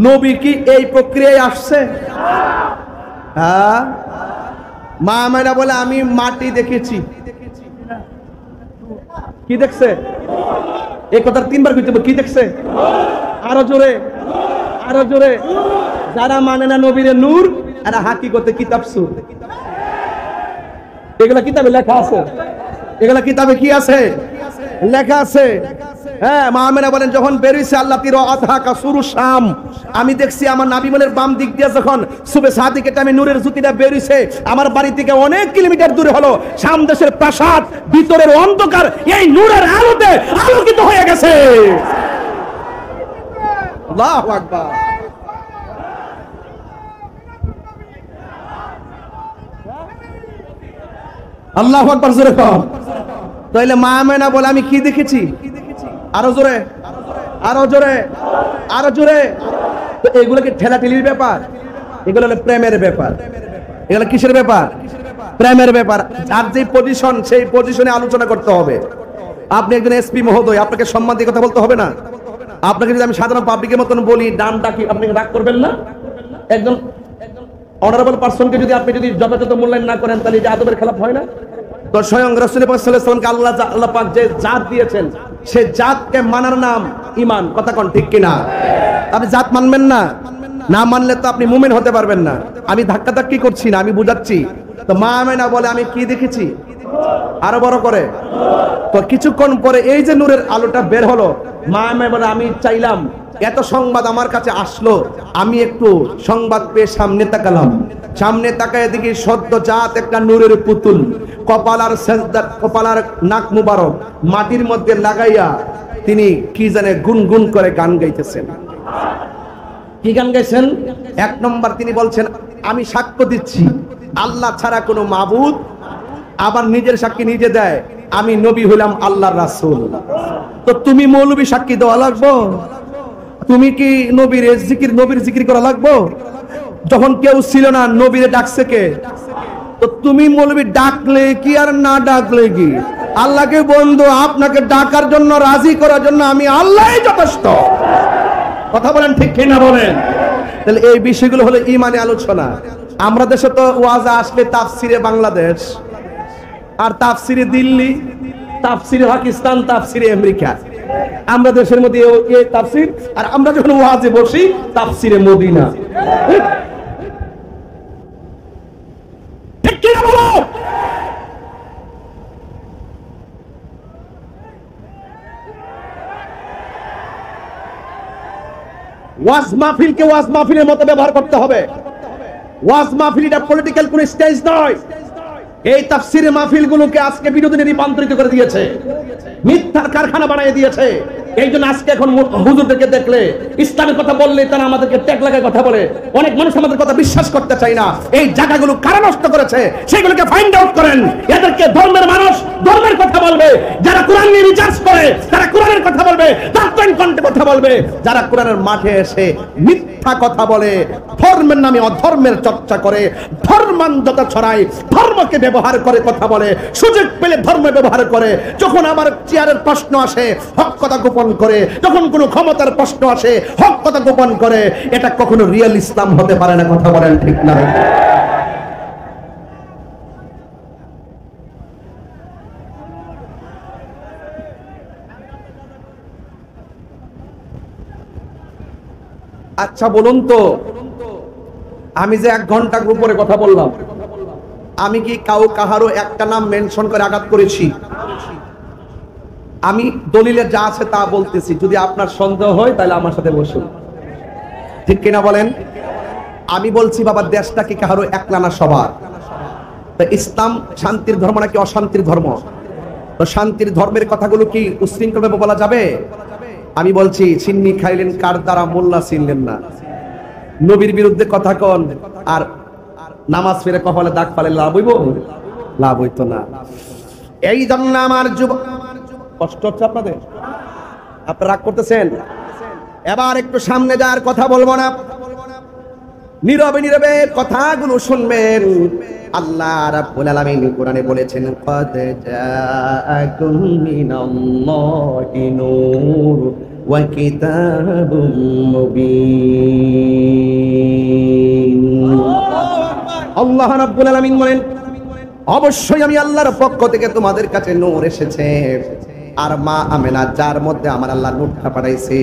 নবী কি এই প্রক্রিয়ায় আসছে? হ্যাঁ, মা আমেনা বলে, আমি মাটি দেখেছি। কি দেখছে? এই কথা 3 বার কইতে, কি দেখছে? আরো জোরে, আরো জোরে। যারা মানে না নবীরে নূর, আর হাকিকতে কিতাব সুর, এগুলা কিতাবে লেখা আছে। এগুলা কিতাবে কি আছে? লেখা আছে। হ্যাঁ, মা আমেনা বলেন যখন বেরিয়েছে আল্লাহ তির আতহাকা সুরু শাম, আমি দেখছি আমার নাবিমনের বাম দিক দিয়ে যখন সুবে সাদিকে টাইমে নূরের জ্যোতিটা বেরিয়েছে, আমার বাড়ি থেকে অনেক কিলোমিটার দূরে হলো শাম দেশের প্রাসাদ ভিতরের অন্ধকার এই নূরের আলোতে আলোকিত হয়ে গেছে। আল্লাহু আকবার। আল্লাহু আকবার জোরে কর। তাইলে মা আমেনা বলে আমি কি দেখেছি? আরো জোরে, আরো জোরে, আরো জোরে। তো এগুলো কি ঠেলাঠেলির ব্যাপার? এগুলো হলো প্রেমের ব্যাপার। এগুলো কিসের ব্যাপার? প্রেমের ব্যাপার। আর যে পজিশন, সেই পজিশনে আলোচনা করতে হবে। আপনি একজন এসপি মহোদয়, আপনাকে সম্মান দিয়ে কথা বলতে হবে না? আপনাকে যদি আমি সাধারণ পাবলিকের মতন বলি ডান ডাকি, আপনি রাগ করবেন না? একজন অনারেবল পারসনকে যদি আপনি যদি যথাযথ মূল্যায়ন না করেন, তাহলে যে আদবের খেলাফ হয় না? তো স্বয়ং রাসূল পাক সাল্লাল্লাহু আলাইহি ওয়াসাল্লামকে আল্লাহ পাক যে জাত দিয়েছেন, সে জাতকে মানার নাম ঈমান। কথা কোন ঠিক কিনা? আপনি জাত মানবেন না, না মানলে তো আপনি মুমিন হতে পারবেন না। আমি ধাক্কাধাক্কি করছি না, আমি বুঝাচ্ছি। তো মা আমেনা বলে আমি কি দেখেছি? আরো বড় করে। তো কিছুক্ষণ পরে এই যে নূরের আলোটা বের হলো, মা আমেনা বলে আমি চাইলাম, এত সংবাদ আমার কাছে আসলো, আমি একটু সংবাদ পেয়ে সামনে তাকালাম। সামনে তাকায় দেখি সদ্যজাত একটা নূরের পুতুল, কপালার সেজদা, কপালার নাক মুবারক মাটির মধ্যে লাগাইয়া তিনি কি জানে গুনগুন করে গান গাইতেছেন। কি গান গাইছেন? এক নম্বর তিনি বলছেন আমি সাক্ষ্য দিচ্ছি আল্লাহ ছাড়া কোনো মাবুদ, আবার নিজের সাক্ষী নিজে দেয় আমি নবী হইলাম আল্লাহর রাসূল। তো তুমি মৌলবী সাক্ষী দেওয়া লাগবো? তুমি কি নবীর জিকির করা লাগবো? যখন কেউ ছিল না নবীরে ডাকছে কে? তো তুমি মৌলবী ডাকলে কি আর না ডাকলে কি? আল্লাহকে বন্ধু আপনাকে ডাকার জন্য, রাজি করার জন্য আমি আল্লাহই যথেষ্ট। কথা বলেন ঠিক কিনা বলেন? তাহলে এই বিষয়গুলো হলো ঈমানি আলোচনা। আমরা দেশে তো ওয়াজে আসলে তাফসিরে বাংলাদেশ, আর তাফসিরে দিল্লি, তাফসিরে পাকিস্তান, তাফসিরে আমেরিকা। আমরা দেশের মধ্যে এই তাফসির, আর আমরা যখন ওয়াজে বসি তাফসিরে মদিনা। ঠিক কি না বলো? ওয়াজ মাহফিলকে ওয়াজ মাহফিলের মতো ব্যবহার করতে হবে। ওয়াজ মাহফিল এটা পলিটিক্যাল কোন স্টেজ নয়। এই তাফসীরের মাহফিলগুলোকে আজকে বিনোদনে রূপান্তরিত করে দিয়েছে, মিথ্যার কারখানা বানিয়ে দিয়েছে। এই জন্য আজকে এখন হুজুরদেরকে দেখলে, ইসলামের কথা বললে তারা আমাদেরকে ট্যাগ লাগায় কথা বলে। অনেক মানুষ আমাদের কথা বিশ্বাস করতে চায় না। এই জায়গাগুলো কারা নষ্ট করেছে সেগুলোকে ফাইন্ড আউট করেন। এদেরকে ধর্মের মানুষ ধর্মের কথা বলবে, যারা কোরআন নিয়ে রিসার্চ করে তারা কোরআনের কথা বলবে, ডক্ট্রিন কন্টে কথা বলবে। যারা কোরআনের মাঠে এসে মিথ্যা কথা বলে, ধর্মের নামে অধর্মের চর্চা করে, ধর্মান্ধতা ছড়ায়, ধর্মকে ব্যবহার করে কথা বলে, সুযোগ পেলে ধর্ম ব্যবহার করে। যখন আমার চেয়ারের প্রশ্ন আসে হক কথা গোপন করে, যখন কোনো ক্ষমতার প্রশ্ন আসে হক কথা গোপন করে। এটা কখনো রিয়েল ইসলাম হতে পারে না। কথা বলেন ঠিক না? আচ্ছা বলুন তো, আমি যে 1 ঘন্টার উপরে কথা বললাম, আমি কি কাহারও একটা নাম মেনশন করে আঘাত করেছি? আমি দলিলে যা আছে তা বলতেছি। যদি আপনার সন্দেহ হয় তাহলে আমার সাথে বসুন। ঠিক কিনা বলেন? আমি বলছি বাবা, দেশটা কি কাহারও একলা না সবার? তো ইসলাম শান্তির ধর্ম নাকি অশান্তির ধর্ম? তো শান্তির ধর্মের কথাগুলো কি উশৃঙ্খলভাবে বলা যাবে? আমি বলছি চিন্নি খাইলেন কার দ্বারা, মোল্লা চিনলেন না। নবীর বিরুদ্ধে কথা কন আর নামাজ ফিরে কপালে দাগ পালে লাভ হইব? লাভ হইতো না। এই জন্য আমার কষ্ট হচ্ছে আপনাদের, আপনারা রাগ করতেছেন। এবার একটু সামনে যাওয়ার কথা বলবো না, নীরবে নীরবে কথাগুলো শুনবেন। আল্লাহ রাব্বুল আলামিন কোরআনে বলেছেন, ক্বাদ জাআকুম মিনাল্লাহি নূর ওয়া কিতাবুম মুবিন। আল্লাহ রাব্বুল আলামিন বলেন, অবশ্যই আমি আল্লাহর পক্ষ থেকে তোমাদের কাছে নূর এসেছে। আর মা আমেনা, যার মধ্যে আমার আল্লাহ নূরটা পাঠাইছে,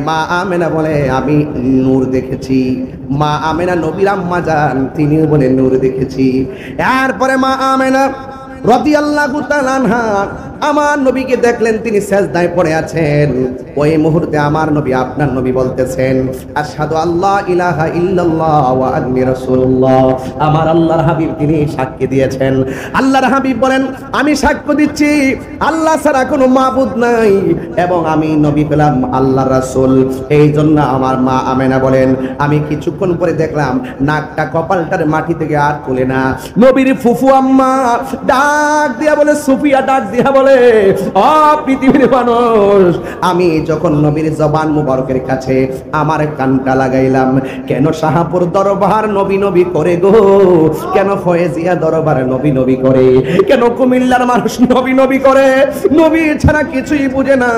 মা আমেনা বলে আমি নূর দেখেছি। মা আমেনা নবীর আম্মা জান, তিনিও বলে নূর দেখেছি। এরপরে মা আমেনা রাদিয়াল্লাহু তাআলা আনহা আমার নবীকে দেখলেন তিনি সিজদায় পড়ে আছেন। ওই মুহূর্তে আমার নবী আপনার নবী বলতেছেন আশহাদু আল্লা ইলাহা ইল্লাল্লাহ ওয়া আন্নী রাসূলুল্লাহ। আমার আল্লাহর হাবিব তিনি সাক্ষী দিয়েছেন। আল্লাহর হাবিব বলেন আমি সাক্ষ্য দিচ্ছি আল্লাহ ছাড়া কোনো মাবুদ নাই এবং আমি নবী পেলাম আল্লাহর রাসূল। এই জন্য আমার মা আমেনা বলেন আমি কিছুক্ষণ পরে দেখলাম নাকটা কপালটার মাটি থেকে আর তুলে না। নবীর ফুফু আম্মা ডাক দিয়া বলে সুফিয়া ডাক দিয়া বলে ও পৃথিবীর মানুষ আমি যখন নবীর জবান মুবারকের কাছে আমার কানটা লাগাইলাম কেন শাহপুর দরবার নবী নবী করে গো, কেন ফয়েজিয়া দরবার নবী নবী করে, কেন কুমিল্লার মানুষ নবী নবী করে, নবী ছাড়া কিছুই বুঝে না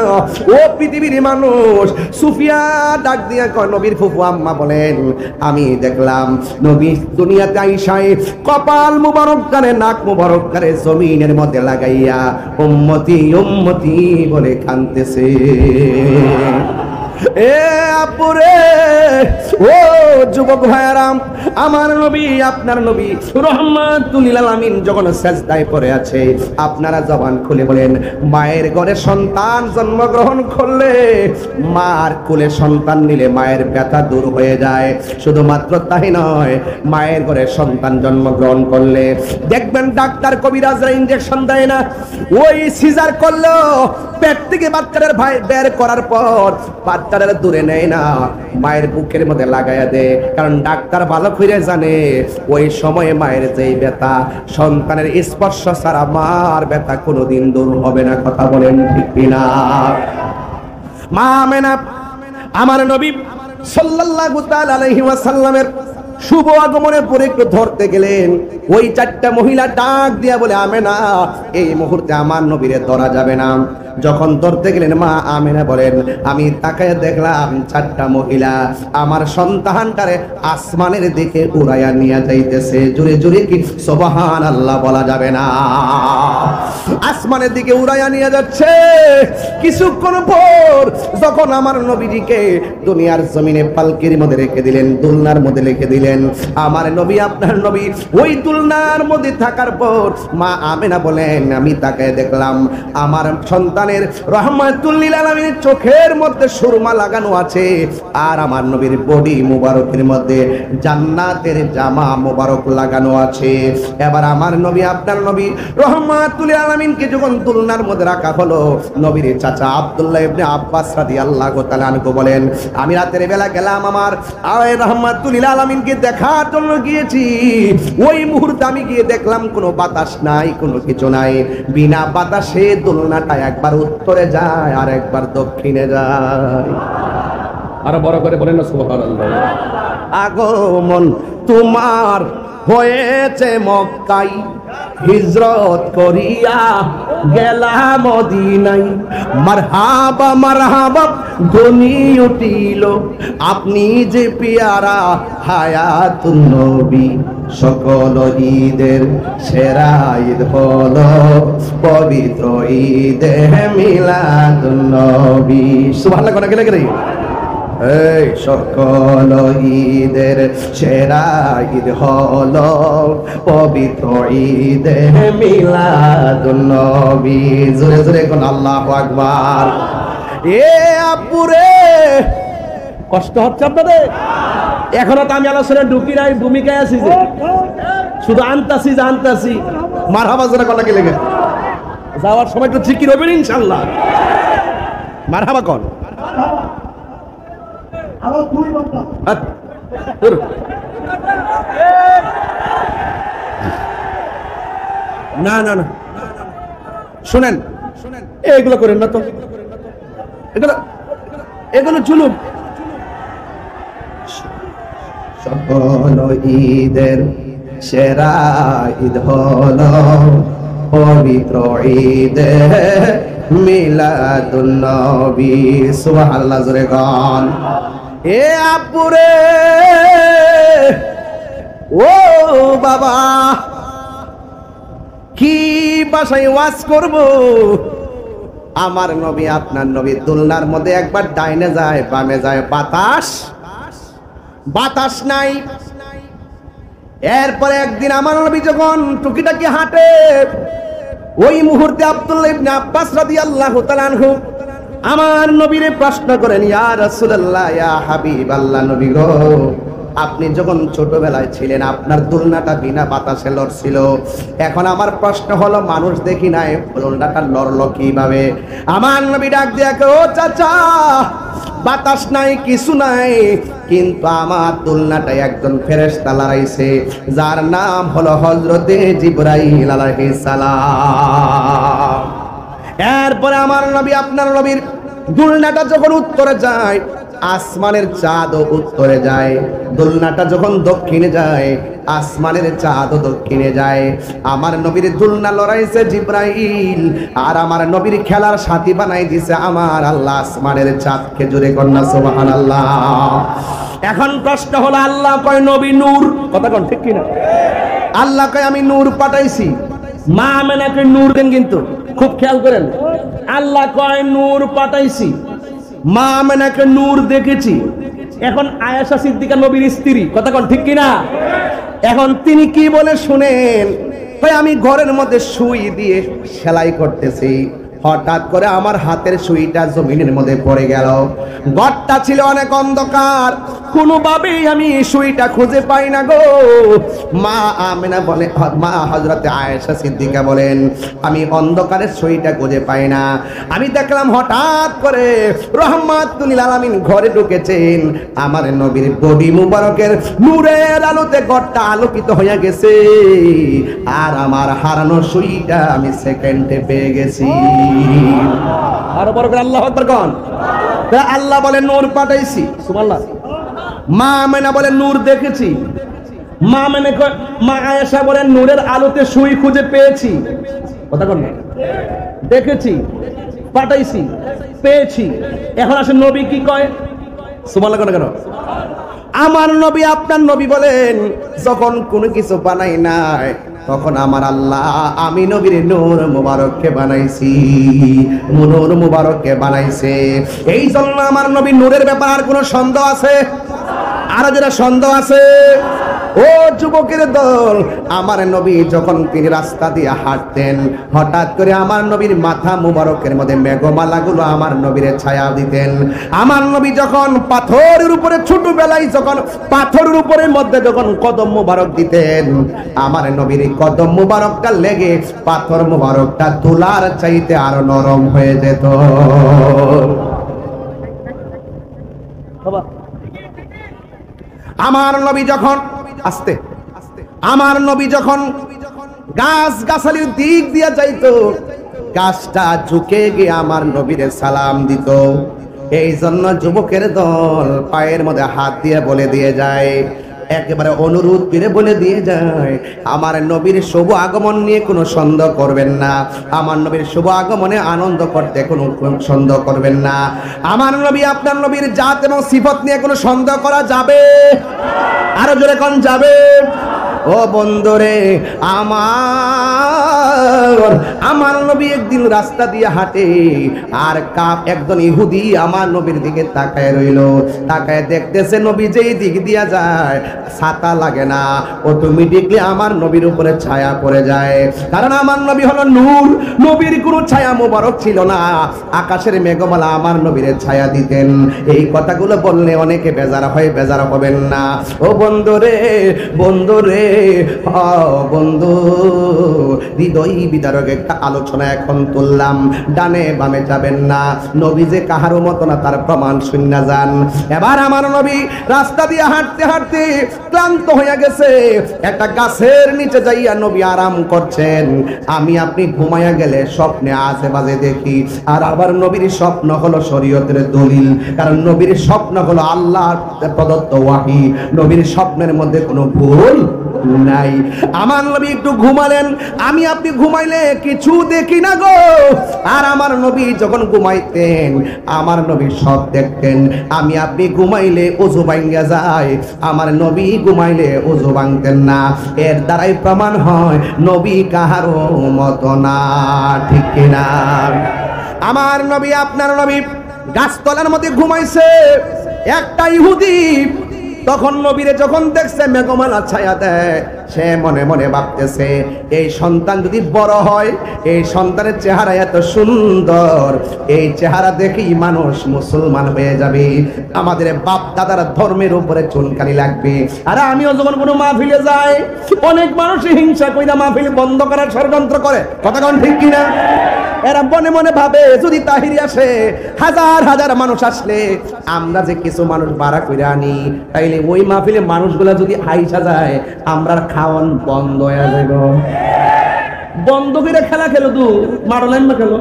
ও পৃথিবীর মানুষ। সুফিয়া ডাক দিয়া কয় নবীর ফুফু আম্মা বলেন আমি দেখলাম নবী দুনিয়াতে আইসায় কপাল মুবারক করে নাক মুবারক করে জমিনের মধ্যে লাগাইয়া উম্মতি উম্মতি বলে কাঁদতেছে। এ আপুরে ও যুবক ভাইরাম আমার নবী আপনার নবী রাহমাতুল লিল আলামিন যখন সিজদায় পড়ে আছে আপনারা জবান খুলে বলেন মায়ের ঘরে সন্তান জন্মগ্রহণ করলে মার কোলে সন্তান নিলে মায়ের ব্যথা দূর হয়ে যায়। শুধুমাত্র তাই নয় মায়ের ঘরে সন্তান জন্মগ্রহণ করলে দেখবেন ডাক্তার কবিরাজরা ইনজেকশন দেয় না, ওই সিজার করলো পেট থেকে বাচ্চাদের বের করার পর বাচ্চাদের দূরে নেয় না মায়ের বুকের মধ্যে লাগাইয়া দেয়, কারণ ডাক্তার ভালো করে জানে ওই সময়ে মায়ের যেই ব্যথা সন্তানের স্পর্শ ছাড়া মার ব্যথা কোনোদিন দূর হবে না। কথা বলেন ঠিক কিনা? মা আমেনা আমার নবী সাল্লাল্লাহু তাআলা আলাইহি ওয়াসাল্লামের শুভ আগমনে পরে একটু ধরতে গেলেন, ওই চারটা মহিলা ডাক দিয়া বলে আমেনা এই মুহূর্তে আমার নবীরে ধরা যাবে না। যখন ধরতে গেলেন মা আমেনা বলেন আমি তাকায় দেখলাম চারটা মহিলা আমার সন্তানটারে আসমানের দিকে উড়াইয়া নিয়ে যাইতেছে। জোরে জোরে কি সুবহানাল্লাহ বলা যাবে না? আসমানের দিকে উড়াইয়া নিয়ে যাচ্ছে। কিছুক্ষণ পর যখন আমার নবীজিকে দুনিয়ার জমিনে পালকির মধ্যে রেখে দিলেন, দুলনার মধ্যে রেখে দিলেন, আমার নবী আপনার নবী ওই দুলনার মধ্যে থাকার পর মা আমেনা বলেন আমি তাকায় দেখলাম আমার সন্তানের রাহমাতুল লিল আলামিনের চোখের মধ্যে সুরমা লাগানো আছে আর আমার নবীর বডি মুবারকের মধ্যে জান্নাতের জামা মুবারক লাগানো আছে। এবার আমার নবী আপনার নবী রাহমাতুল লিল আলামিনকে যখন দুলনার মধ্যে রাখা হলো নবীর চাচা আব্দুল্লাহ ইবনে আব্বাস রাদিয়াল্লাহু তাআলা আনহু বলেন আমি রাতের বেলা গেলাম আমার রাহমাতুল লিল আলামিনকে দেখার জন্য গিয়েছি। ওই মুহূর্তে আমি গিয়ে দেখলাম কোনো বাতাস নাই, কোনো কিছু নাই, বিনা বাতাসে দোলনাটা একবার উত্তরে যায় আর একবার দক্ষিণে যায়। আরো বড় করে বলেন না সুবহানাল্লাহ। আগমন তোমার হয়েছে মক্কায়, হিজরত করিয়া গেলাম মদিনায়, মারহাবা মারহাবা ধ্বনি উঠিল আপনি যে পিয়ারা হায়াতুন নবী। সকল ঈদের সেরা ঈদ হলো পবিত্র ঈদে মিলাদুন নবী। সুবহানাল্লাহ কোন গেলে গেলে এই সকল ঈদের সেরা ঈদ হলো পবিত্র ঈদে মিলাদুন নবী। জোরে জোরে কোন আল্লাহু আকবার। এ আপুরে কষ্ট হচ্ছে আপনাদের? এখনো তো আমি আলোচনা ঢুকি নাই, ভূমিকায় আছি যে শুধু আনতাছি মারহাবা জোরে কোন গেলে গেলে যাওয়ার সময় তো জিকির হবে ইনশাআল্লাহ। মারহাবা কোন না না না শুনেন এগুলো করেন না তো, এগুলো জুলুম। সকল ঈদের সেরা ঈদ হলো পবিত্র ঈদে মিলাদুন নবী। সুবহানাল্লাহ জোরে গান। এ আপুরে ও বাবা কি ভাষায় ওয়াজ করব? আমার নবী আপনার নবী দুলনার মধ্যে একবার ডাইনে যায় বামে যায়, বাতাস নাই। এরপরে একদিন আমার নবী যখন টুকিটাকি হাঁটে ওই মুহূর্তে আব্দুল্লাহ ইবনে আব্বাস রাদিয়াল্লাহু তাআলা আনহু আমার নবীরে প্রশ্ন করেন, ইয়া রাসূলুল্লাহ, ইয়া হাবিবাল্লাহ, নবী গো, আপনি যখন ছোটবেলায় ছিলেন আপনার দোলনাটা বিনা বাতাসে লড়ছিল, এখন আমার প্রশ্ন হলো মানুষ দেখি নাই দোলনাটা লড়লো কিভাবে? আমার নবী ডাক দিয়া কয়, ও চাচা, বাতাস নাই কিছু নাই, কিন্তু আমার দোলনাটা একজন ফেরেশতা লড়াইছে, যার নাম হলো হযরতে জিবরাইল আলাইহিস সালাম। এরপরে আমার নবী আপনার নবীর দোলনাটা যখন উত্তরে যায়, আসমানের চাঁদও উত্তরে যায়, দোলনাটা যখন দক্ষিণে যায়, আসমানের চাঁদও দক্ষিণে যায়। আমার নবীর দোলনা লড়াইছে জিবরাইল, আর আমার নবীর খেলার সাথী বানাই দিছে আমার আল্লাহ আসমানের চাঁদকে। জোরে কন্যা সুবহানাল্লাহ। এখন প্রশ্ন হলো, আল্লাহ কয় নবী নূর, কথা কোন ঠিক কিনা? আল্লাহ কয় আমি নূর পাঠাইছি, মা আমেনাকে নূর দেন, কিন্তু খুব খেয়াল করেন, আল্লাহ কয় নূর পাঠাইছি, মা আমেনাকে নূর দেখেছি। এখন আয়েশা সিদ্দিকা নবীর স্ত্রী, কথা কোন ঠিক কিনা? এখন তিনি কি বলে শুনেন, ভাই আমি ঘরের মধ্যে সুই দিয়ে সেলাই করতেছি, হঠাৎ করে আমার হাতের সুইটা জমিনের মধ্যে পড়ে গেল। ঘরটা ছিল অনেক অন্ধকার, কোনোভাবেই আমি সুইটা খুঁজে পাই না গো। মা আমেনা বলে, মা হযরতে আয়েশা সিদ্দিকা বলেন, আমি অন্ধকারের সুইটা খুঁজে পাই না। আমি দেখলাম হঠাৎ করে রহমাতুল লিল আলামিন ঘরে ঢুকেছেন, আমার নবীর বডি মুবারকের নূরের আলোতে ঘরটা আলোকিত হয়ে গেছে, আর আমার হারানো সুইটা আমি সেকেন্ডে পেয়ে গেছি। আর বড় করে আল্লাহু আকবার কোন। আল্লাহ বলে নূর পাঠাইছি, সুবহানাল্লাহ। মা আমেনা বলে নূর দেখেছি, মা আয়েশা বলেন নূরের আলোতে সুই খুঁজে পেয়েছি, কথা কোন? দেখেছি, পাঠাইছি, পেয়েছি। এখন আসলে নবী কি কয়? সুবহানাল্লাহ কোন কেন? আমার নবী আপনার নবী বলেন, যখন কোনো কিছু বানাই নাই তখন আমার আল্লাহ আমি নবীর নূর মুবারককে বানাইছি, নূর মুবারককে বানাইছে। এই জন্য আমার নবী নূরের ব্যাপার আর কোনো সন্দেহ আছে? আর যারা সন্দেহ আছে, ও যুবকের দল, আমার নবী যখন তিনি রাস্তা দিয়ে হাঁটতেন, হঠাৎ করে আমার নবীর মাথা মুবারকের মধ্যে মেঘমালাগুলো আমার নবীর ছায়া দিতেন। আমার নবী যখন পাথরের উপরে, ছোটবেলায় যখন পাথরের উপরে মধ্যে যখন কদম মুবারক দিতেন, আমার নবীর কদম মুবারকটা লেগে পাথর মুবারকটা তুলার চাইতে আরো নরম হয়ে যেত। আমার নবী যখন আমার নবী যখন গাছ গাছালির দিক দিয়া যাইতো, গাছটা ঝুঁকে গিয়ে আমার নবীরে সালাম দিত। এই জন্য যুবকের দল পায়ের মধ্যে হাত দিয়ে বলে দিয়ে যায়, একেবারে অনুরোধ করে বলে দিয়ে যায়, আমার নবীর শুভ আগমন নিয়ে কোনো সন্দেহ করবেন না, আমার নবীর শুভ আগমনে আনন্দ করতে কোনো সন্দেহ করবেন না। আমার নবী আপনার নবীর জাত এবং সিফত নিয়ে কোনো সন্দেহ করা যাবে? আরো জোরে কোন যাবে? ও বন্ধুরে আমার নবী একদিন রাস্তা দিয়ে হাঁটে, আর একজন ইহুদি আমার নবীর দিকে তাকায় রইল, তাকায় দেখতেছে নবী যেই দিক দিয়া যায় ছাতা লাগে না, অটোমেটিকলি আমার নবীর উপরে ছায়া পড়ে যায়। কারণ আমার নবী হলো নূর, নবীর কোনো ছায়া মোবারক ছিল না, আকাশের মেঘমালা আমার নবীর ছায়া দিতেন। এই কথাগুলো বললে অনেকে বেজার হয়, বেজার হবেন না। ও বন্ধুরে বন্ধুরে বন্ধু, হৃদয় বিদারক একটা আলোচনা এখন তুললাম, ডানে বামে যাবেন না, নবী যে কাহারও মতো না তার প্রমাণ শূন্য যান। এবার আমার নবী রাস্তা দিয়ে হাঁটতে হাঁটতে ক্লান্ত হয়ে গেছে, একটা গাছের নিচে যাইয়া নবী আরাম করছেন। আমি আপনি ঘুমাইয়া গেলে স্বপ্নে আশেপাশে দেখি, আর আবার নবীর স্বপ্ন হলো শরীয়তের দলিল, কারণ নবীর স্বপ্ন হলো আল্লাহর প্রদত্ত ওয়াহী, নবীর স্বপ্নের মধ্যে কোনো ভুল নাই। আমার নবী একটু ঘুমালেন, আমি আপনি ঘুমাইলে কিছু দেখি না গো। আর আমার নবী যখন ঘুমাইতেন আমার নবী সব দেখতেন। আমি আপনি ঘুমাইলে ওযু ভাঙ্গা যায়, আমার নবী ঘুমাইলে ওযু ভাঙতেন না। এর দ্বারাই প্রমাণ হয় নবী কাহারও মতো না, ঠিক কিনা? আমার নবী আপনার নবী গাছতলার মধ্যে ঘুমাইছে, একটা ইহুদি তখন নবীরে যখন দেখছে মেঘমালা ছায়া দেয়, সে মনে মনে ভাবতেছে এই সন্তান যদি বড় হয়, এই সন্তানের চেহারা এত সুন্দর, এই চেহারা দেখেই মানুষ মুসলমান হয়ে যাবে, আমাদের বাপ দাদার ধর্মের উপরে চুলকানি লাগবে। আর আমিও যখন কোনো মাহফিলে যাই, অনেক মানুষ হিংসা কইরা মাহফিল বন্ধ করার ষড়যন্ত্র করে, কথা কোন ঠিক কিনা? এরা মনে মনে ভাবে যদি তাহিরি আসে, হাজার হাজার মানুষ আসলে আমরা যে কিছু মানুষ ভাড়া করে আনি, তাইলে ওই মাহফিলে মানুষগুলা যদি আইসা যায়, আমরা খাওয়ান বন্ধ হয়ে যাব। বন্ধ করে খেলা খেলো, তু মারো লাইন খেলো,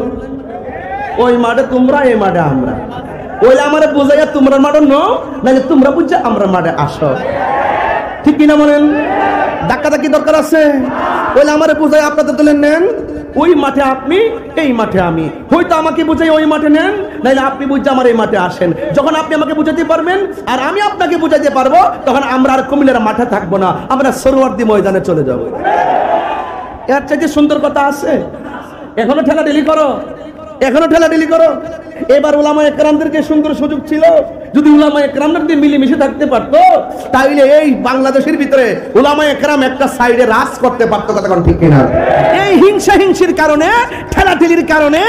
ওই মাঠে তোমরা, এই মাঠে আমরা। ওই আমারে বোঝাইয়া তোমরা মাঠে নো, নাকি তোমরা বুঝছে আমরা মাঠে আসো, ঠিক কিনা বলেন? ধাক্কা ধাক্কি দরকার আছে? ওই আমারে বোঝাই আপনাদের তুলে নেন, ওই মাঠে আপনি, এই মাঠে আমি। হয়তো আমাকে বুঝাই ওই মাঠে নেন, নাইলে আপনি বুঝে আমার এই মাঠে আসেন। যখন আপনি আমাকে বুঝাতে পারবেন আর আমি আপনাকে বুঝাইতে পারবো, তখন আমরা আর কুমিল্লার মাঠে থাকবো না, আমরা সরোয়ার্দী ময়দানে চলে যাবো। এর চাইতে সুন্দর কথা আছে? এখনো ঠেলাঠেলি করো, এখনো ঠেলাঠেলি করো। এবার উলামায়ে কেরামদের যে সুন্দর সুযোগ ছিল, যদি উলামায়ে কেরামরা যদি মিলেমিশে থাকতে পারতো, তাইলে এই বাংলাদেশের ভিতরে উলামায়ে কেরাম একটা সাইডে রাজ করতে পারতো, কথা কোন ঠিক কিনা? এই হিংসা হিংসির কারণে, ঠেলাঠেলির কারণে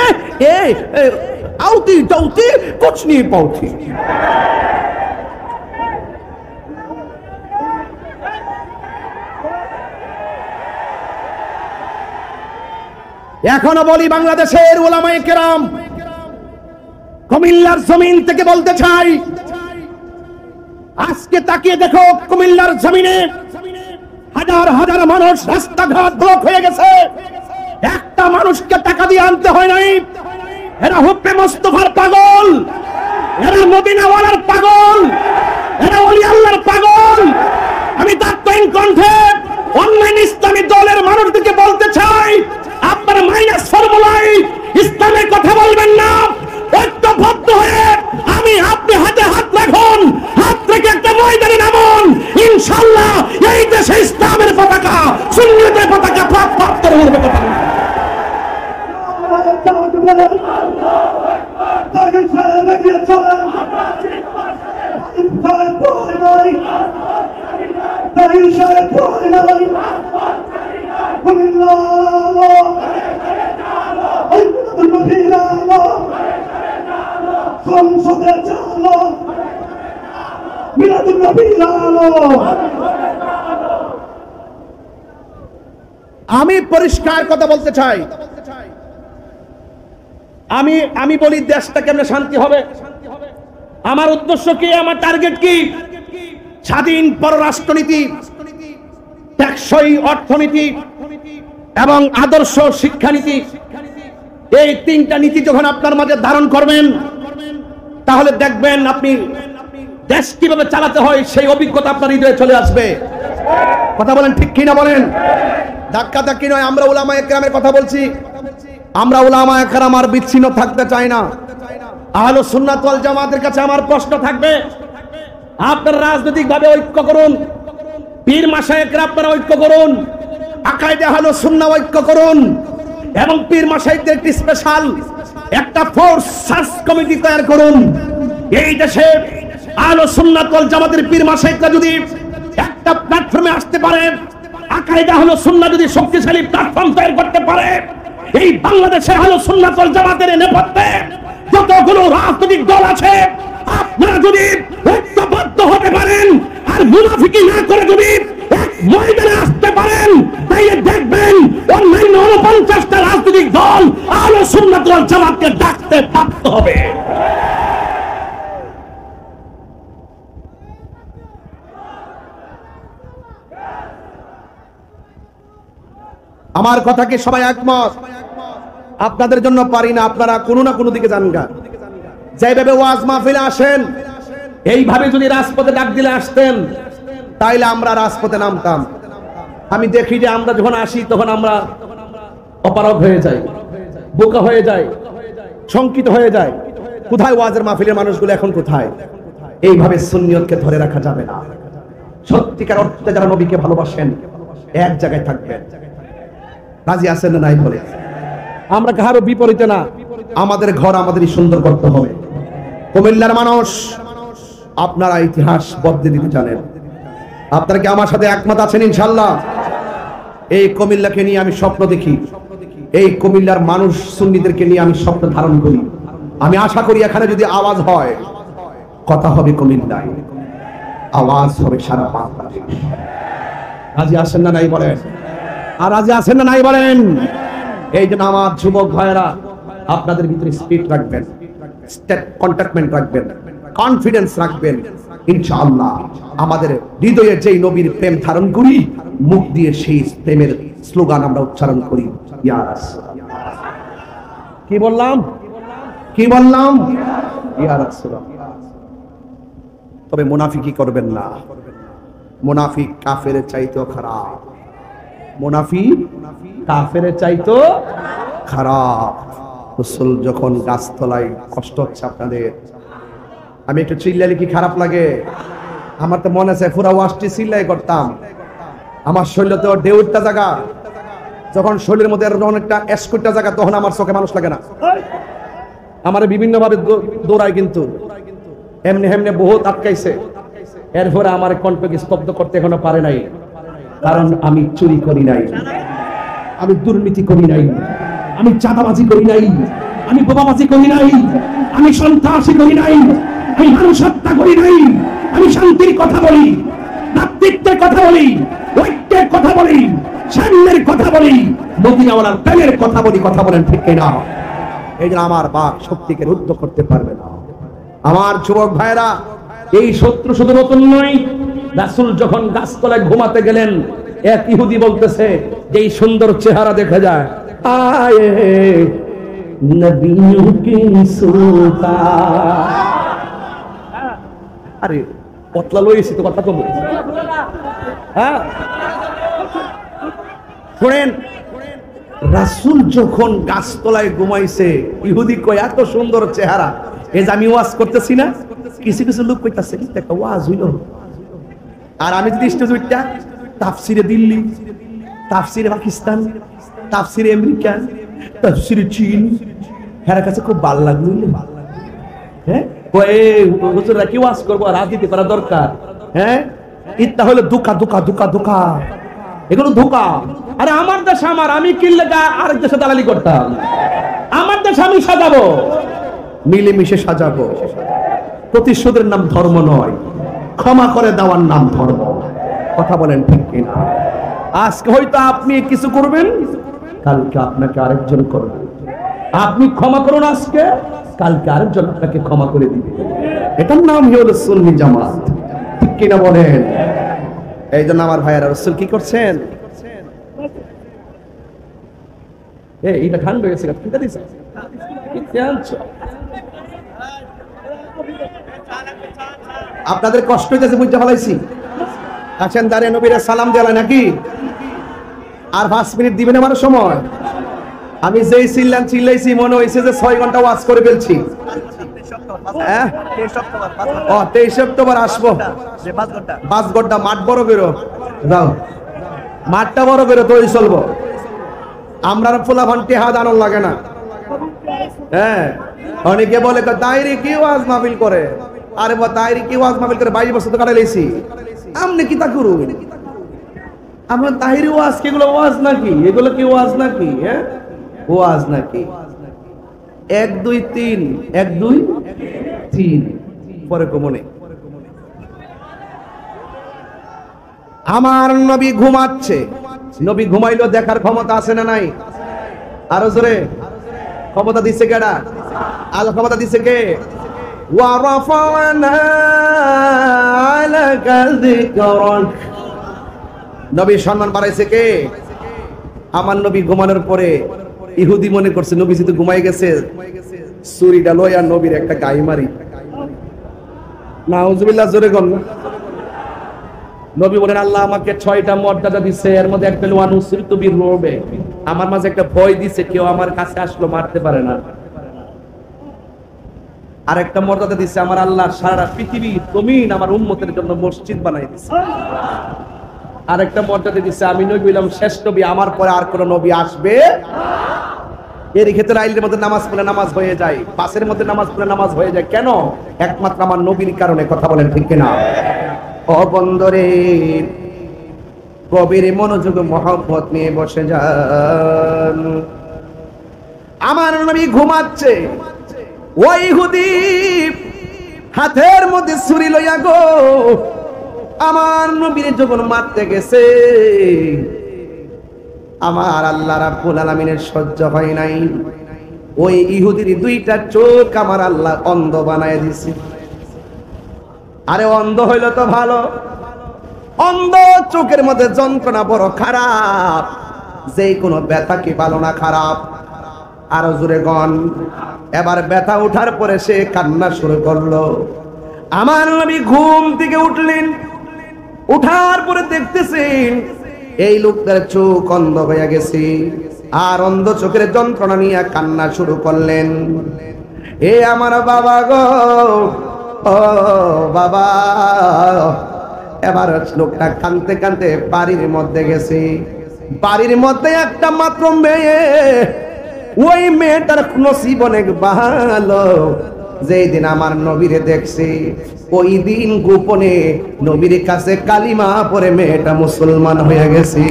এই আউতি টাউতি কুছ নেই পাউতি। এখনো বলি বাংলাদেশের উলামায়ে কেরাম, কুমিল্লার জমিন থেকে বলতে চাই, আজকে তাকিয়ে দেখো কুমিল্লার জমিনে হাজার হাজার মানুষ, রাস্তাঘাট ব্লক হয়ে গেছে, একটা মানুষকে টাকা দিয়ে আনতে হয় নাই। এরা হুপ্পে মোস্তফার পাগল, এরা মদিনাওয়ালার পাগল, এরা ওলি আল্লাহর পাগল। আমি তাৎক্ষণিক কণ্ঠে অনলাইন ইসলামী দলের মানুষদেরকে বলতে চাই, আপনারা মাইনাস ফর্মুলায় ইসলামের কথা বলবেন না, ঐক্যবদ্ধ হয়ে আমি আপনি হাতে হাত রাখুন, হাত রেখে একটা ময়দানে নামুন, ইনশাআল্লাহ এই দেশে ইসলামের পতাকা, সুন্নতের পতাকা প্রাপ্ত হবে। আমি পরিষ্কার কথা বলতে চাই, আমি বলি দেশটা কেমনে শান্তি হবে, আমার উদ্দেশ্য কি, আমার টার্গেট কি? স্বাধীন পররাষ্ট্রনীতি, টেকসই অর্থনীতি এবং আদর্শ শিক্ষানীতি, এই তিনটা নীতি যখন আপনার মাঝে ধারণ করবেন, তাহলে দেখবেন আপনি দেশ কিভাবে চালাতে হয় সেই অভিজ্ঞতা আপনার হৃদয়ে চলে আসবে। কথা বলেন ঠিক কিনা বলেন? ধাক্কা ধাক্কি নয়, আমরা উলামায়ে কেরামের কথা বলছি, আমরা উলামায়ে কেরাম আর বিচ্ছিন্ন থাকতে চাই না। আহলুস সুন্নাত ওয়াল জামাতের কাছে আমার প্রশ্ন থাকবে, আপনারা রাজনৈতিক ভাবে ঐক্য করুন, পীর মাশায়েখরা আপনারা ঐক্য করুন, আকায়েদে আহলুস সুন্নাহ ঐক্য করুন, এবং পীর মাশায়েখদের একটি স্পেশাল একটা ফোর্স সার্চ কমিটি তৈরি করুন। এই দেশে আহলুস সুন্নাত ওয়াল জামাতের পীর মাশায়েখরা যদি একটা প্ল্যাটফর্মে আসতে পারে, আকায়েদে আহলুস সুন্নাহ যদি শক্তিশালী প্ল্যাটফর্ম তৈরি করতে পারে, এই বাংলাদেশে আহলুস সুন্নাত ওয়াল জামাতের নেপথ্যে যতগুলো রাজনৈতিক দল আছে, আপনারা যদি ঐক্যবদ্ধ হতে পারেন আর মুনাফিকি না করে যদি এক ময়দানে আসতে পারেন, তাইলে দেখবেন অন্যান্য 49টা রাজনৈতিক দল আহলুস সুন্নাত ওয়াল জামাতকে ডাকতে বাধ্য হবে। আমার কথা কি সবাই একমত? আপনাদের জন্য পারি না, আপনারা কোনো না কোনো দিকে যান গা। যেভাবে ওয়াজ মাহফিলে আসেন, এইভাবে যদি রাজপথে ডাক দিলে আসতেন, তাইলে আমরা রাজপথে নামতাম। আমি দেখি যে আমরা যখন আসি তখন আমরা অপারগ হয়ে যাই, বোকা হয়ে যাই, শঙ্কিত হয়ে যাই। কোথায় ওয়াজের মাহফিলের মানুষগুলো এখন কোথায়? এইভাবে সুন্নিয়তকে ধরে রাখা যাবে না। সত্যিকার অর্থে যারা নবীকে ভালোবাসেন এক জায়গায় থাকবেন। রাজি আছেন না নাই বলে? আমরা কারো বিপরীতে না, আমাদের ঘর আমাদেরই সুন্দর করতে হবে। কুমিল্লার মানুষ, আপনারা ইতিহাস বদলে দিতে জানেন। আপনারা কি আমার সাথে একমত আছেন ইনশাআল্লাহ? এই কুমিল্লাকে নিয়ে আমি স্বপ্ন দেখি, এই কুমিল্লার মানুষ সুন্নিদেরকে নিয়ে আমি স্বপ্ন ধারণ করি। আমি আশা করি এখানে যদি আওয়াজ হয়, কথা হবে কুমিল্লায়, আওয়াজ হবে সারা বাংলাদেশ। রাজি আছেন না নাই বলেন? আর রাজি আছেন না নাই বলেন? এই জন্য আমার যুবক ভাইয়েরা আপনাদের ভিতরে স্পিড রাখবেন, কন্টাক্টমেন্ট রাখবেন, কনফিডেন্স রাখবেন। ইনশাআল্লাহ আমাদের হৃদয়ে যেই নবীর প্রেম ধারণ করি, মুখ দিয়ে সেই প্রেমের স্লোগান আমরা উচ্চারণ করি, ইয়া রাসূলুল্লাহ। কি বললাম? কি বললাম? ইয়া রাসূলুল্লাহ। তবে মুনাফিকি করবেন না। মুনাফিক কাফের চাইতেও খারাপ। মুনাফিক কাফের চাইতো খারাপ। রাসূল যখন গাছতলায়, কষ্ট হচ্ছে আপনাদের, আমি একটু চিল্লালে কি খারাপ লাগে? আমার তো মনে আছে পুরা ওয়াজটি চিল্লাই করতাম। আমার শরীরে তো ঢেউটা জায়গা, যখন শরীরের মধ্যে অনেকটা এসকোটা জায়গা, তখন আমার চোখে মানুষ লাগে না। আমার বিভিন্ন ভাবে দৌড়ায়, কিন্তু এমনি এমনি বহুত আটকাইছে। এরপরে আমার কণ্ঠকে স্তব্ধ করতে এখনো পারে নাই, কারণ আমি চুরি করি নাই, আমি দুর্নীতি করি নাই, আমি চাঁদাবাজি করি নাই, আমি বোমাবাজি করি নাই, আমি সন্ত্রাসী করি নাই, আমি মানুষ হত্যা করি নাই। আমি শান্তির কথা বলি, ভ্রাতৃত্বের কথা বলি, ঐক্যের কথা বলি, সাম্যের কথা বলি, মদিনাওয়ালার প্রেমের কথা বলি। কথা বলেন ঠিক কিনা? এই জন্য আমার বাক শক্তিকে রুদ্ধ করতে পারবে না। আমার যুবক ভাইরা, এই শত্রু শুধু নতুন নয়। রাসূল যখন গাছতলায় ঘুমাতে গেলেন, এক ইহুদি বলতেছে যে এই সুন্দর চেহারা দেখা যায়, আয়ে নবিয়্যু কি সুলতান। আরে পতলা লইছি তো, কথা কম। হ্যাঁ শুনেন, রাসূল যখন গাছতলায় ঘুমাইছে, ইহুদি কয় এত সুন্দর চেহারা। এই যে আমি ওয়াজ করতেছি না, কিছু কিছু লোক কইতাছে কি একটা ওয়াজ হইল। আর আমি যদি স্টেজে উঠটা তাফসিরে দিল্লি, তাফসিরে পাকিস্তান, তাফসিরে আমেরিকা, তাফসিরে চীন, হের কাছে খুব ভালো লাগলো। হ্যাঁ কয় হুজুররা কি ওয়াজ করবো, রাজনীতি করা দরকার। হ্যাঁ ইত্তা হলো ধোঁকা ধোঁকা ধোঁকা ধোঁকা, এগুলো ধোঁকা। আরে আমার দেশ আমার, আমি কিনলে আরেক দেশে দালালি করতাম। আমার দেশ আমি সাজাবো, মিলেমিশে সাজাবো। প্রতিশোধের নাম ধর্ম নয়, ক্ষমা করে দেওয়ার নাম ধর্ম। কথা বলেন ঠিক কিনা? আজকে হয়তো আপনি কিছু করবেন, কালকে আপনাকে আরেকজন করবে। আপনি ক্ষমা করুন আজকে, কালকে আরেকজন আপনাকে ক্ষমা করে দিবে। এটার নাম হলো সুন্নি জামাত। ঠিক কিনা বলেন? এই জন্য আমার ভাইয়েরা, রাসূল কি করছেন? এইটা ঠান্ডা হয়ে গেছে, কিটা দিছ? কি আনছো? আপনাদের কষ্ট হইতেছে, বুঝতে পারলাইছি। আছেন দাঁড়িয়ে নবীরা সালাম দেওয়া নাকি? আর 5 মিনিট দিবেন আমার সময়। আমি যেই চিল্লাইছি, মনে হয়েছে যে 6 ঘন্টা ওয়াজ করে ফেলছি। 23 অক্টোবর আসবো। 5 ঘন্টা মাঠ বড় বেরো যাও, মাঠটা বড় বেরো তো চলবো। আমরা ফুলা ভান্টি হাত আনন্দ লাগে না। হ্যাঁ অনেকে বলে তাইরি কি ওয়াজ মাহফিল করে। আরে বা তাইরি কি ওয়াজ মাহফিল করে 22 বছর তো কাটাইছি। আমনে কি তা করুন? আমরা তাহিরি ওয়াজ কি এগুলো ওয়াজ নাকি? এগুলো কি ওয়াজ নাকি? হ্যাঁ ওয়াজ নাকি? 1 2 3 1 2 3 পরে কমনে। আমার নবী ঘুমাচ্ছে। নবী ঘুমাইলো দেখার ক্ষমতা আছে না নাই? আরো জোরে ক্ষমতা দিচ্ছে কেডা? আল্লাহ ক্ষমতা দিচ্ছে কে? ওয়া রাফা'না আলাকা যিকরাক। নবী সম্মান বাড়াইছে কে? আমার নবী ঘুমানোর পরে ইহুদি মনে করছে নবী যদি ঘুমাই গেছে, ছুরিটা লইয়া নবীর একটা গাই মারি। নাউজুবিল্লাহ, জোরে কোন। নবী বলেন আল্লাহ আমাকে 6টা মর্যাদা দিচ্ছে, এর মধ্যে একটা ওয়ানুসিরতু বিররুবে, আমার মাঝে একটা ভয় দিছে, কেউ আমার কাছে আসলো মারতে পারে না। আর একটা মর্যাদা দিচ্ছে, আমার আল্লাহ সারা পৃথিবী জমিন আমার উম্মতের জন্য মসজিদ বানাই দিছে। আর একটা মর্যাদা দিচ্ছে, আমি নবী হইলাম শেষ নবী, আমার পরে আর কোন নবী আসবে। এর ক্ষেত্রে আইলের মধ্যে নামাজ পড়লে নামাজ হয়ে যায়, পাশের মধ্যে নামাজ পড়লে নামাজ হয়ে যায়। কেন? একমাত্র আমার নবীর কারণে। কথা বলেন ঠিক কিনা? ও বন্দরে গভীর মনোযোগ মহব্বত নিয়ে বসে যান। আমার নবী ঘুমাচ্ছে, ওই ইহুদি হাতের মধ্যে ছুরি লইয়া গো আমার নবীর যখন মারতে গেছে, আমার আল্লাহ রাব্বুল আলামিনের সহ্য হয় নাই। ওই ইহুদির দুইটা চোখ আমার আল্লাহ অন্ধ বানায় দিছে। আরে অন্ধ হইল তো ভালো, অন্ধ চোখের মধ্যে যন্ত্রণা বড় খারাপ, যে কোনো ব্যথা কি ভালো না খারাপ? আরো জোরে গন। এবার ব্যথা উঠার পরে সে কান্না শুরু করলো। আমার নবী ঘুম থেকে উঠলেন, উঠার পরে দেখতেছেন এই লোকটার চোখ অন্ধ হয়ে গেছে, আর অন্ধ চোখের যন্ত্রণা নিয়ে কান্না শুরু করলেন। এ আমার বাবা গো, ও বাবা। এবার লোকটা কাঁদতে কাঁদতে বাড়ির মধ্যে গেছে। বাড়ির মধ্যে একটা মাত্র মেয়ে, ওই মেয়েটার নসিব অনেক ভালো। যেই দিন আমার নবীরে দেখছি, ওই দিন গোপনে নবীর কাছে কালিমা পড়ে মেয়েটা মুসলমান হয়ে গেছে।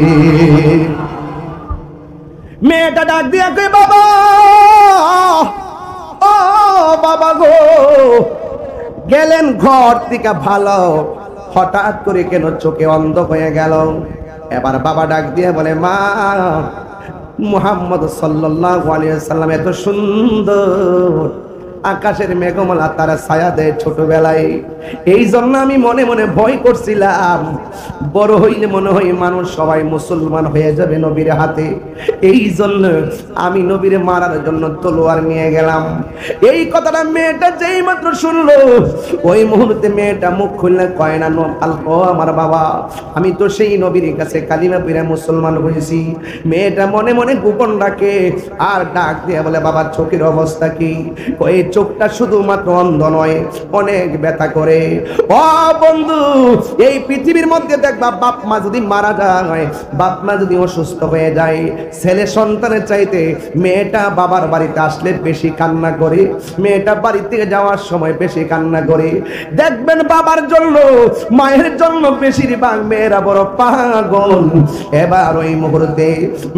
মেয়েটা ডাক দিয়া কই, বাবা, ও বাবা গো। গেলেন ঘর থেকে ভালো, হঠাৎ করে কেন চোখে অন্ধ হয়ে গেল? এবার বাবা ডাক দিয়ে বলে, মা, মুহাম্মদ সাল্লাল্লাহু আলাইহি ওয়াসাল্লাম এত সুন্দর, আকাশের মেঘমালা তার ছায়া দেয় ছোটবেলায়, এই জন্য আমি মনে মনে ভয় করছিলাম বড় হইলে মনে হয় মানুষ সবাই মুসলমান হয়ে যাবে নবীর হাতে, এই জন্য আমি নবীরে মারার জন্য তলোয়ার নিয়ে গেলাম। এই কথাটা মেয়েটা যেই মাত্র শুনলো, ওই মুহূর্তে মেয়েটা মুখ খুললে কয় না, ও আমার বাবা, আমি তো সেই নবীর কাছে কালিমা পড়ে মুসলমান হয়েছি। মেয়েটা মনে মনে গোপন ডাকে, আর ডাক দিয়ে বলে, বাবা চোখের অবস্থা কি? ওই চোখটা শুধুমাত্র অন্ধ নয়, অনেক ব্যথা করে। ও বন্ধু, এই পৃথিবীর মধ্যে দেখবা বাপ মা যদি মারা যায়, বাপ মা যদি অসুস্থ হয়ে যায়, ছেলে সন্তানের চাইতে মেয়েটা বাবার বাড়িতে আসলে বেশি কান্না করে, মেয়েটা বাড়ি থেকে যাওয়ার সময় বেশি কান্না করে। দেখবেন বাবার জন্য মায়ের জন্য বেশিরভাগ মেয়েরা বড় পাগল। এবার ওই মুহূর্তে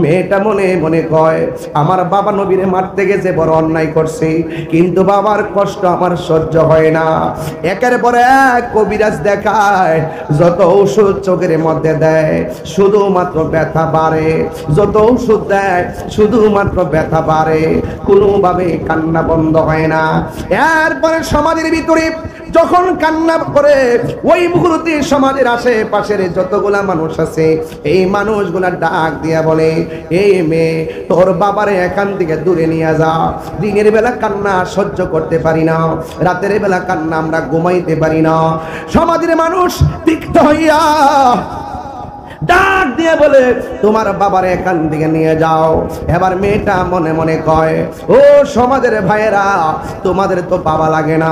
মেয়েটা মনে মনে কয়, আমার বাবা নবীরে মারতে গেছে, বড় অন্যায় করছে, কিন্তু বাবার কষ্ট আমার সহ্য হয় না। একের পর এক কবিরাজ দেখায়, যত ঔষধ চোখের মধ্যে দেয় শুধুমাত্র ব্যথা বাড়ে, যত ঔষধ দেয় শুধুমাত্র ব্যথা বাড়ে, কোনোভাবে কান্না বন্ধ হয় না। এরপরে সমাজের ভিতরে যখন কান্না করে, ওই মুহূর্তে সমাজের আশেপাশের যতগুলা মানুষ আছে, এই মানুষগুলা ডাক দিয়া বলে, এই মেয়ে, তোর বাবারে এখান থেকে দূরে নিয়ে যা। দিনের বেলা কান্না সহ্য করতে পারি না, রাতের বেলা কান্না আমরা ঘুমাইতে পারি না। সমাজের মানুষ তিক্ত হইয়া ডাক দিয়ে বলে, তোমার বাবার এখান থেকে নিয়ে যাও। এবার মেয়েটা মনে মনে কয়, ও সমাজের ভাইয়েরা, তোমাদের তো বাবা লাগে না,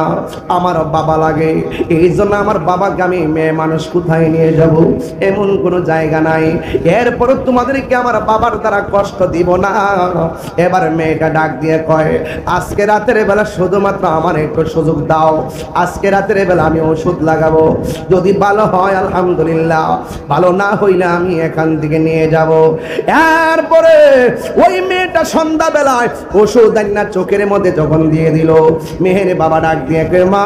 আমার বাবা লাগে, এই জন্য আমার বাবাকে আমি মেয়ে মানুষ কোথায় নিয়ে যাব? এমন কোনো জায়গা নাই, এরপরও তোমাদেরকে আমার বাবার দ্বারা কষ্ট দিব না। এবার মেয়েটা ডাক দিয়ে কয়, আজকে রাতের বেলা শুধুমাত্র আমার একটু সুযোগ দাও, আজকে রাতের বেলা আমি ওষুধ লাগাবো, যদি ভালো হয় আলহামদুলিল্লাহ, ভালো না হইলে আমি এখান থেকে নিয়ে যাব। এরপরে ওই মেয়েটা সন্ধ্যা বেলায় ওষুধ আইনা চোখের মধ্যে যখন দিয়ে দিল, মেয়ের বাবা ডাক দিয়ে কয়, মা,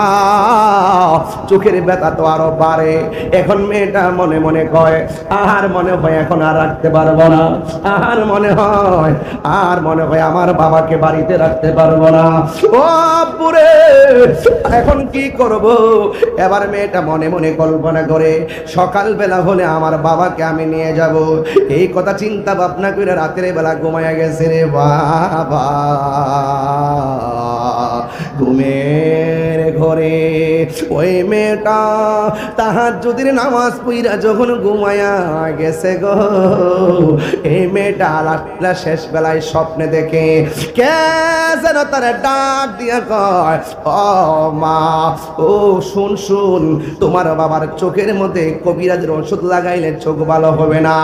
চোখের ব্যথা তো আরো বাড়ে। এখন মেয়েটা মনে মনে কয়, আর মনে হয় এখন আর রাখতে পারবো না, আর মনে হয় আমার বাবাকে বাড়িতে রাখতে পারবো না। ও পুরে, এখন কি করব? এবার মেয়েটা মনে মনে কল্পনা করে, সকাল বেলা হলে আমার বাবাকে আমি নিয়ে যাব। এই কথা চিন্তা ভাবনা করে রাতের বেলা ঘুমায়া গেছে রে বাবা। ঘুমের ঘরে ওই মেয়েটা তাহাজ্জুদের নামাজ পড়া যখন ঘুমায়া গেছে গো, এই মেয়েটা রাতটা শেষ বেলায় স্বপ্নে দেখে কে যেন তার ডাক দিয়া কয়, ও মা, ও শুন শুন, তোমার বাবার চোখের মধ্যে কবিরাজের ওষুধ লাগাইলে চোখ ভালো হবে না,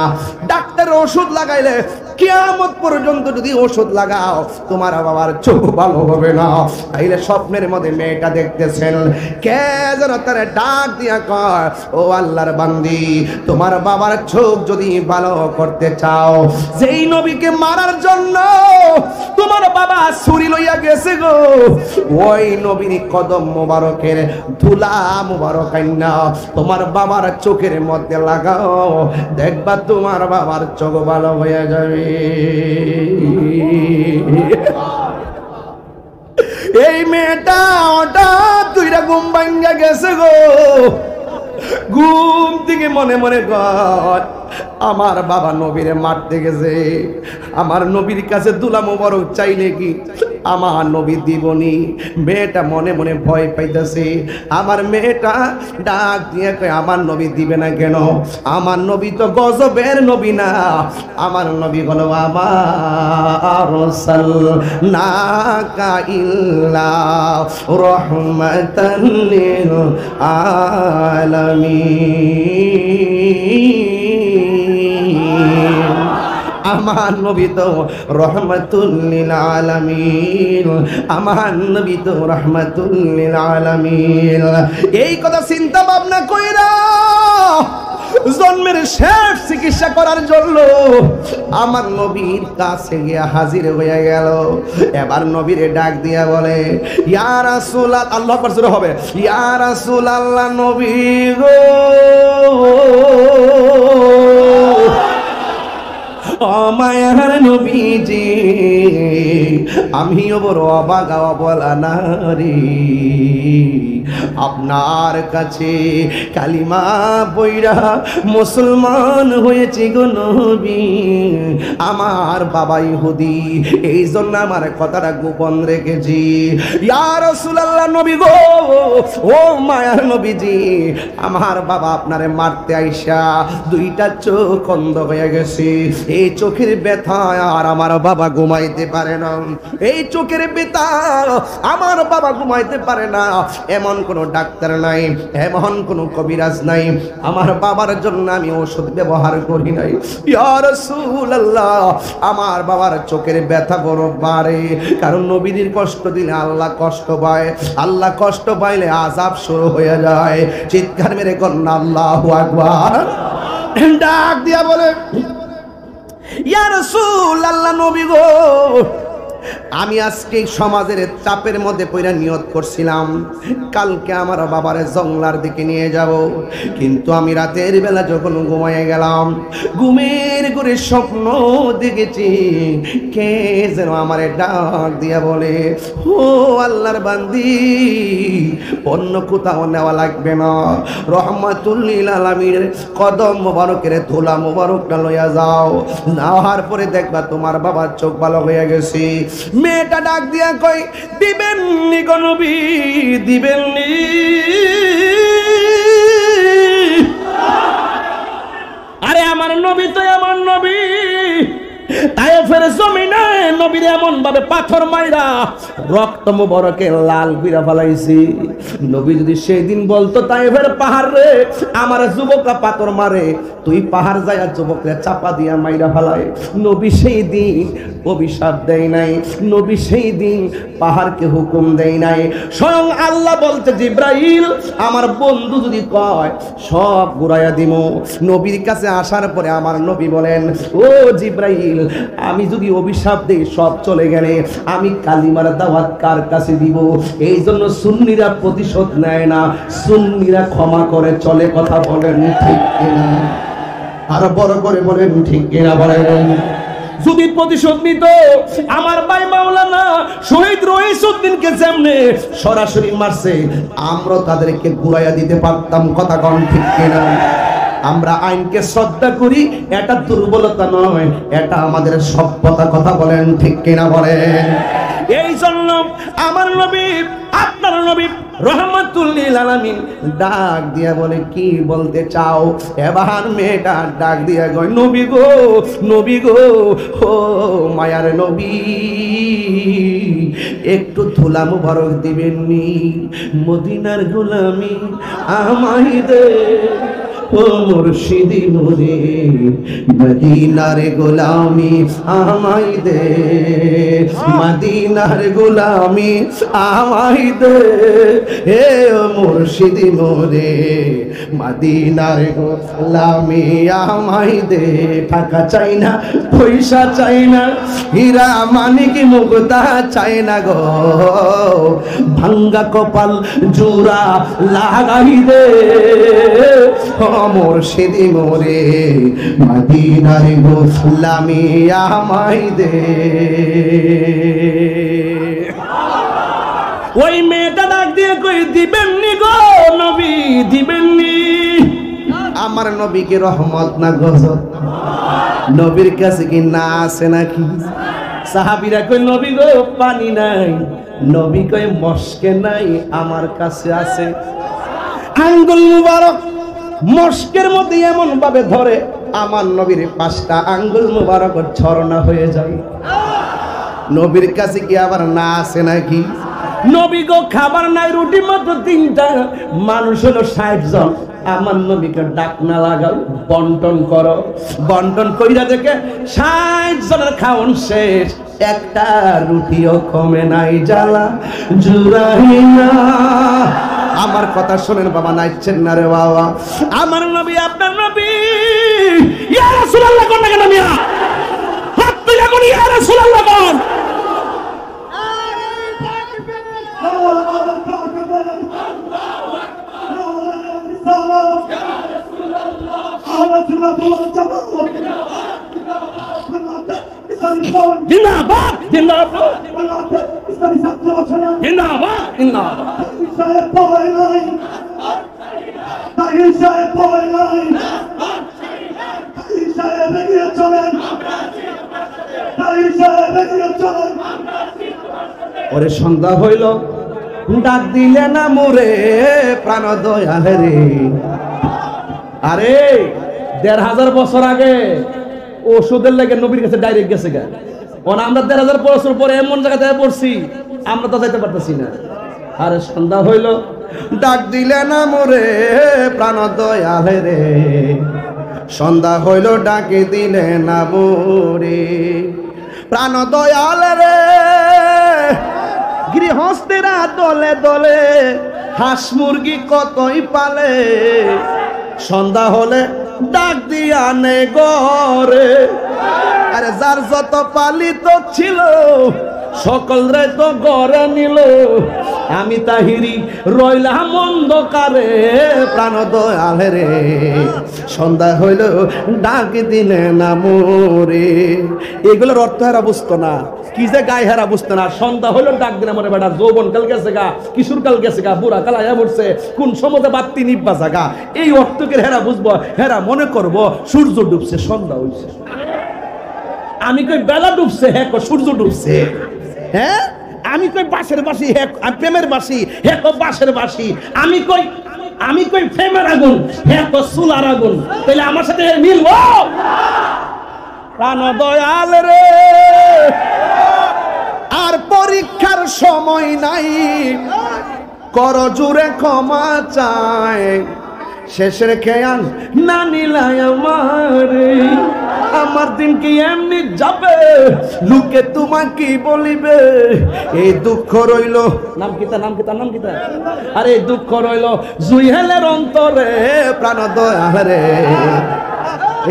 ডাক্তারের ওষুধ লাগাইলে কিয়ামত পর্যন্ত যদি ওষুধ লাগাও তোমার বাবার চোখ ভালো হবে না। তাইলে স্বপ্নের মধ্যে মেয়েটা দেখতেছেন, কে যেন তার ডাক দিয়া কয়, ও আল্লাহর বান্দি, তোমার বাবার চোখ যদি ভালো করতে চাও, যেই নবীকে মারার জন্য তোমার বাবা ছুরি লইয়া গেছে গো, ওই নবীর কদম মোবারকের ধুলা মোবারক আইনা তোমার বাবার চোখের মধ্যে লাগাও, দেখবা তোমার বাবার চোখ ভালো হয়ে যাবে। এই মেয়েটা হঠাৎ দুইটা ঘুম ভাঙ্গা গেছে গো, ঘুম থেকে মনে মনে কর, আমার বাবা নবীরে মারতে গেছে, আমার নবীর কাছে দুলা মোবারক চাইলে কি আমার নবী দিবনি। মেয়েটা মনে মনে ভয় পাইতেছে। আমার মেয়েটা ডাক দিয়ে কয়, আমার নবী দিবে না কেন? আমার নবী তো গজবের নবী না, আমার নবী হলো আমার রাসূলুল্লাহ ইল্লা রাহমাতাল লিল আলামিন। আমার নবী তো রহমাতুল লিল আলামিন, আমার নবী তো রহমাতুল লিল আলামিন। এই কথা চিন্তা ভাবনা কইরা জন্মের শেষ চিকিৎসা করার জন্য আমার নবীর কাছে গিয়া হাজির হয়ে গেল। এবার নবীরে ডাক দিয়া বলে, ইয়া রাসূলুল্লাহ, আল্লাহু আকবার জোরে হবে, ইয়া রাসূলুল্লাহ, নবী গো, মায়ার নবীজি, আমিও বড় অবাগা অবলা নারী, আপনার কাছে কালিমা পয়রা মুসলমান হয়েছে গো নবী। আমার বাবা ইহুদি, এই জন্য আমার কথাটা গোপন রেখেছি। ইয়া রাসূলুল্লাহ, নবী গো, ও মায়ার নবীজি, আমার বাবা আপনারে মারতে আইসা দুইটা চোখ অন্ধ হয়ে গেছে। এই চোখের ব্যথা আর আমার বাবা ঘুমাইতে পারে না, এই চোখের ব্যথা আমার বাবা ঘুমাইতে পারে না। এমন কোন ডাক্তার নাই, এমন কোন কবিরাজ নাই, আমার বাবার জন্য আমি ওষুধ ব্যবহার করি নাই। ইয়া রাসূলুল্লাহ, আমার বাবার চোখের ব্যথা বড় বাড়ে, কারণ নবীর কষ্ট দিলে আল্লাহ কষ্ট পায়, আল্লাহ কষ্ট পাইলে আযাব শুরু হয়ে যায়। চিৎকার মেরে কন্যা আল্লাহু আকবার। ডাক দিয়া বলে, ইয়া রাসূলুল্লাহ, নবী গো, আমি আজকে সমাজের চাপের মধ্যে পড়া নিয়ত করছিলাম কালকে আমার বাবারে জঙ্গলার দিকে নিয়ে যাব, কিন্তু আমি রাতের বেলা যখন ঘুমিয়ে গেলাম, ঘুমের ঘরে স্বপ্ন দেখেছি কে যেন আমারে ডাক দিয়া বলে, ও আল্লাহর বান্দি, অন্য কোথাও নেওয়া লাগবে না, রহমাতুল লিল আলামিনের কদম মোবারকের ধুলা মোবারকটা লইয়া যাও, নেওয়ার পরে দেখবা তোমার বাবার চোখ ভালো হয়ে গেছে। মেয়েটা ডাক দিয়া কই, দিবেননি গো নবী, দিবেননি? আরে আমার নবী তো আমার নবী, তায়েফের জমিনে নবীর এমন ভাবে পাথর মাইরা রক্ত মুবারকে লাল বিরা ফলাইছি। নবী যদি সেই দিন বলতো, তায়েফের পাহাড় রে আমার যুবকরা পাথর মারে, তুই পাহাড় যায়া যুবকরা চাপা দিয়া মাইরা ফেলায়, নবী সেই দিন অভিশাপ দেয় নাই, নবী সেই দিন পাহাড়কে হুকুম দেয় নাই। স্বয়ং আল্লাহ বলতে, জিব্রাইল আমার বন্ধু যদি কয় সব ঘুরাইয়া দিব। নবীর কাছে আসার পরে আমার নবী বলেন, ও জিব্রাইল, আমি যদি অভিশাপ দেই সব চলে গেলে আমি কালিমার দাওয়াত কার কাছে দিব? এই জন্য সুন্নিরা প্রতিশোধ নেয় না, সুন্নিরা ক্ষমা করে চলে। কথা বলেন ঠিক কিনা? আরো বড় করে বলেন ঠিক কিনা বলেন। যদি প্রতিশোধ নিত আমার ভাই মাওলানা শহীদ রইসউদ্দিনকে যেমনে সরাসরি মারছে, আমরা তাদেরকে ঘুরাইয়া দিতে পারতাম। কথা কোন ঠিক কিনা? আমরা আইনকে শ্রদ্ধা করি, এটা দুর্বলতা নয়, এটা আমাদের সভ্যতা। কথা বলেন ঠিক কিনা বলেন। এই জন্য আমার নবী, আপনার নবী রহমাতুল লিল আলামিন ডাক দিয়া বলে, কি বলতে চাও? এবার মেয়েটা ডাক দিয়া কয়, নবী গো, নবী গো, ও মায়ার নবী, একটু ধুলা মুবারক দিবেননি? মদিনার গোলামি আমায় দে, ও ও মুর্শিদি মোরে মদিনার গোলামি আমায় দে মদিনার গোলামি আমায় দে হে ও মুর্শিদি মোরে মদিনার গোলামি আমায় দে টাকা চাই না পয়সা চাই না হীরা মানিক মুক্তা চাই না গো ভাঙ্গা কপাল জোড়া লাগাই দে ও মুর্শিদি মোরে মদিনার গোলামি আমায় দে ওই মেয়েটা ডাক দিয়ে কই দিবেননি গো নবী দিবেননি আমার নবীকে রহমত না গজব নবীর কাছে কি না আছে নাকি সাহাবীরা কই নবী গো পানি নাই নবী কই মস্কে নাই আমার কাছে আছে আঙ্গুল মুবারক মস্কের মধ্যে এমন ভাবে ধরে আমার নবীর 5টা আঙ্গুল মুবারক ঝরনা হয়ে যায় নবীর কাছে কি আবার না আছে নাকি নবী গো খাবার নাই রুটি মাত্র 3টা মানুষ হলো 60 জন আমার নবীকে ডাক না লাগাও বন্টন করো বন্টন কইরা দেখে 60 জনের খাওন শেষ একটা রুটিও কমে নাই জ্বালা জুরাইনা আমার কথা শুনেন বাবা নাইছেন না রে বাবা আমার নবী আপনার নবী ইয়া রাসূলুল্লাহ কোন না মিয়া হাত তুলে কোন ইয়া রাসূলুল্লাহ কোন জিন্দাবাদ জিন্দাবাদ জিন্দাবাদ ওরে সন্ধ্যা হইল ডাক দিলে না মোরে প্রাণ দয়ালে রে আরে 1500 বছর আগে ওষুধের লেগে নবীর কাছে ডাইরেক্ট গেছে গা আমরা 1500 বছর পরে এমন জায়গায় পড়ছি আমরা তো যাইতে পারতেছি না আরে সন্ধ্যা হইল ডাক দিলে না মোরে প্রাণ দয়ালে রে সন্ধ্যা হইল ডাকে দিলে না মোরে প্রাণ দয়ালে রে গৃহস্থেরা দলে দলে হাঁস মুরগি কতই পালে সন্ধ্যা হলে ডাক দিয়া নে গরে আরে যার যত পালিত ছিল সকল রে তো গড়ে নিল আমি তাহিরি রইলাম অন্ধকারে প্রাণ দয়ালে রে সন্ধ্যা হইল ডাক দিলে না মোরে এগুলোর অর্থ হেরা বুঝতো না কি যে গায়ে হেরা বুঝতো না সন্ধ্যা হইল ডাক দিলে মরে বেটা যৌবন কাল গেছে গা কিশোর কাল গেছে গা বুড়া কাল আয়া পড়ছে কোন সময় বাতি নিব্বা জাগা এই অর্থকে হেরা বুঝবো হেরা মনে করবো সূর্য ডুবছে সন্ধ্যা হইছে আমি কই বেলা ডুবছে হ্যাঁ সূর্য ডুবছে হ্যাঁ আমি কই বাঁশের বাঁশি হ্যাঁ প্রেমের বাঁশি হ্যাঁ বাঁশের বাঁশি আমি কই প্রেমের আগুন হ্যাঁ চুলার আগুন তাহলে আমার সাথে মিলবো প্রাণ দয়াল রে আর পরীক্ষার সময় নাই কর জুড়ে ক্ষমা চায় শেষের খেয়াল না নিলাই আমার দিন কি এমনি যাবে লোকে তোমার কি বলিবে এই দুঃখ রইল নাম কিতা আরে এই দুঃখ রইল জুইহেলের অন্তরে প্রাণ দয়াল রে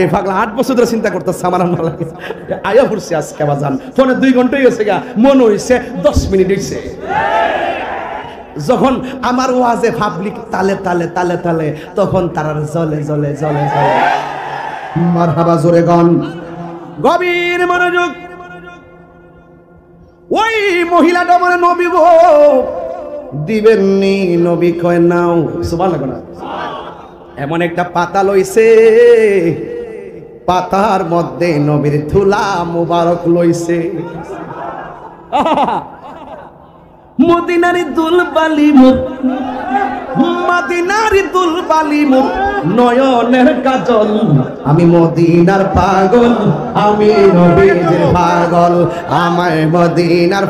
এই পাগলা 8 বছর ধরে চিন্তা করতেছে আমার ভালো লাগে আয়া পড়ছে আজকে বাজান ফোনে 2 ঘন্টা হয়েছে গা মন হইছে 10 মিনিট হইছে যখন আমার ওয়াজে পাবলিক তালে তালে তালে তালে তখন তারা জ্বলে জ্বলে জ্বলে জ্বলে মারহাবা জোরে গান গভীর মনোযোগ ওই মহিলাটা মানে নবী গো দিবেননি নবী কয় নাও সুবহানাল্লাহ না এমন একটা পাতা লইছে পাতার মধ্যে নবীর ধুলা মুবারক লইছে মদিনারি দুলবালি মুখ মদিনারি দুলবালি মুখ নয়নের কাজল আমি মদিনার পাগল আমি নবীর পাগল আমায় মদিনার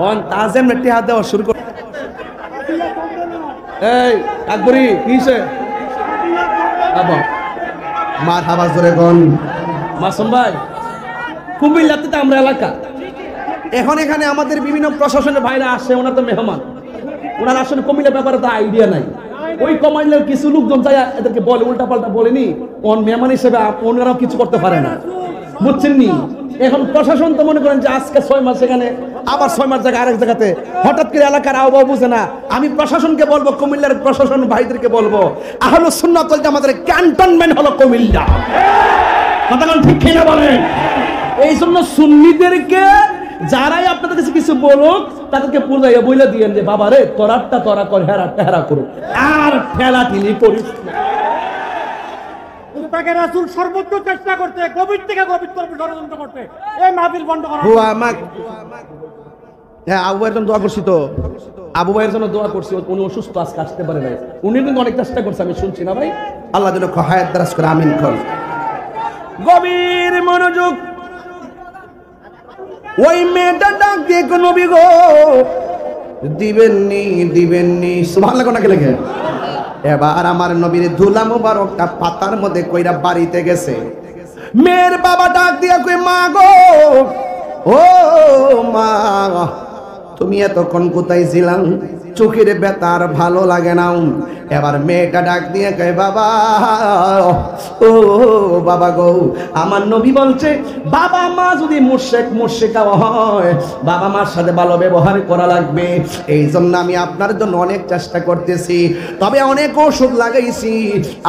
অন তাজেম নেটি হাতে শুরু করে এই আকবরি কিসে বাবা মার আওয়াজ ধরে কোন মাসুম ভাই কুমিল্লাতে তো আমরা এলাকা এখন এখানে আমাদের বিভিন্ন প্রশাসনের ভাইরা আসে, ওনার তো মেহমান, ওনার আসলে কুমিল্লার ব্যাপারে তো আইডিয়া নাই। ওই কমান্ডার কিছু লোকজন যায় এদেরকে বলে, উল্টা পাল্টা বলেনি, কোন মেহমান হিসেবে ওনারাও কিছু করতে পারে না, বুঝছেন নি? এখন প্রশাসন তো মনে করেন যে আজকে 6 মাস এখানে, আবার 6 মাস জায়গায় আরেক জায়গাতে, হঠাৎ করে এলাকার আবহাওয়া বুঝে না। আমি প্রশাসনকে বলবো, কুমিল্লার প্রশাসন ভাইদেরকে বলবো, আহলুস সুন্নাত ওয়াল জামাতের ক্যান্টনমেন্ট হলো কুমিল্লা। কথা কোন ঠিক কিনা বলেন? এই জন্য সুন্নিদেরকে যারাই আপনাদের কাছে কিছু বলুক, তাদেরকে বুঝাইয়া বইলা দিয়েন যে বাবা রে, তোরাটা তোরা কর, হেরাটা হেরা করুক, আর ঠেলাঠেলি করিস না। তাকে রাসূল সর্বোচ্চ চেষ্টা করতে, গভীর থেকে গভীর ষড়যন্ত্র করতে এই মাহফিল বন্ধ করা। হ্যাঁ, আবু ভাইয়ের জন্য দোয়া করছি তো, আবু ভাইয়ের জন্য দোয়া করছি, উনি অসুস্থ, আজকে আসতে পারে নাই। উনি কিন্তু অনেক চেষ্টা করছে, আমি শুনছি না ভাই। আল্লাহ যেন হায়াত দারাজ করে, আমিন কর। গভীর মনোযোগ। ওই মেয়েটা ডাক দিয়ে কোন নবী গো দিবেননি সুবহানাল্লাহ কোন লেগে। এবার আমার নবীর ধুলা মুবারকটা পাতার মধ্যে কইরা বাড়িতে গেছে। মেয়ের বাবা ডাক দিয়া কই, মা গো, ও মা, তুমি এতক্ষণ কোথায় ছিলাম? চোখের ব্যথা আর ভালো লাগে না। এবার মেয়েটা ডাক দিয়ে কয়, বাবা, ও বাবা গো, আমার নবী বলছে বাবা মা যদি মুশরিকা হয়, বাবা মার সাথে ভালো ব্যবহার করা লাগবে। এই জন্য আমি আপনার জন্য অনেক চেষ্টা করতেছি, তবে অনেক ওষুধ লাগাইছি,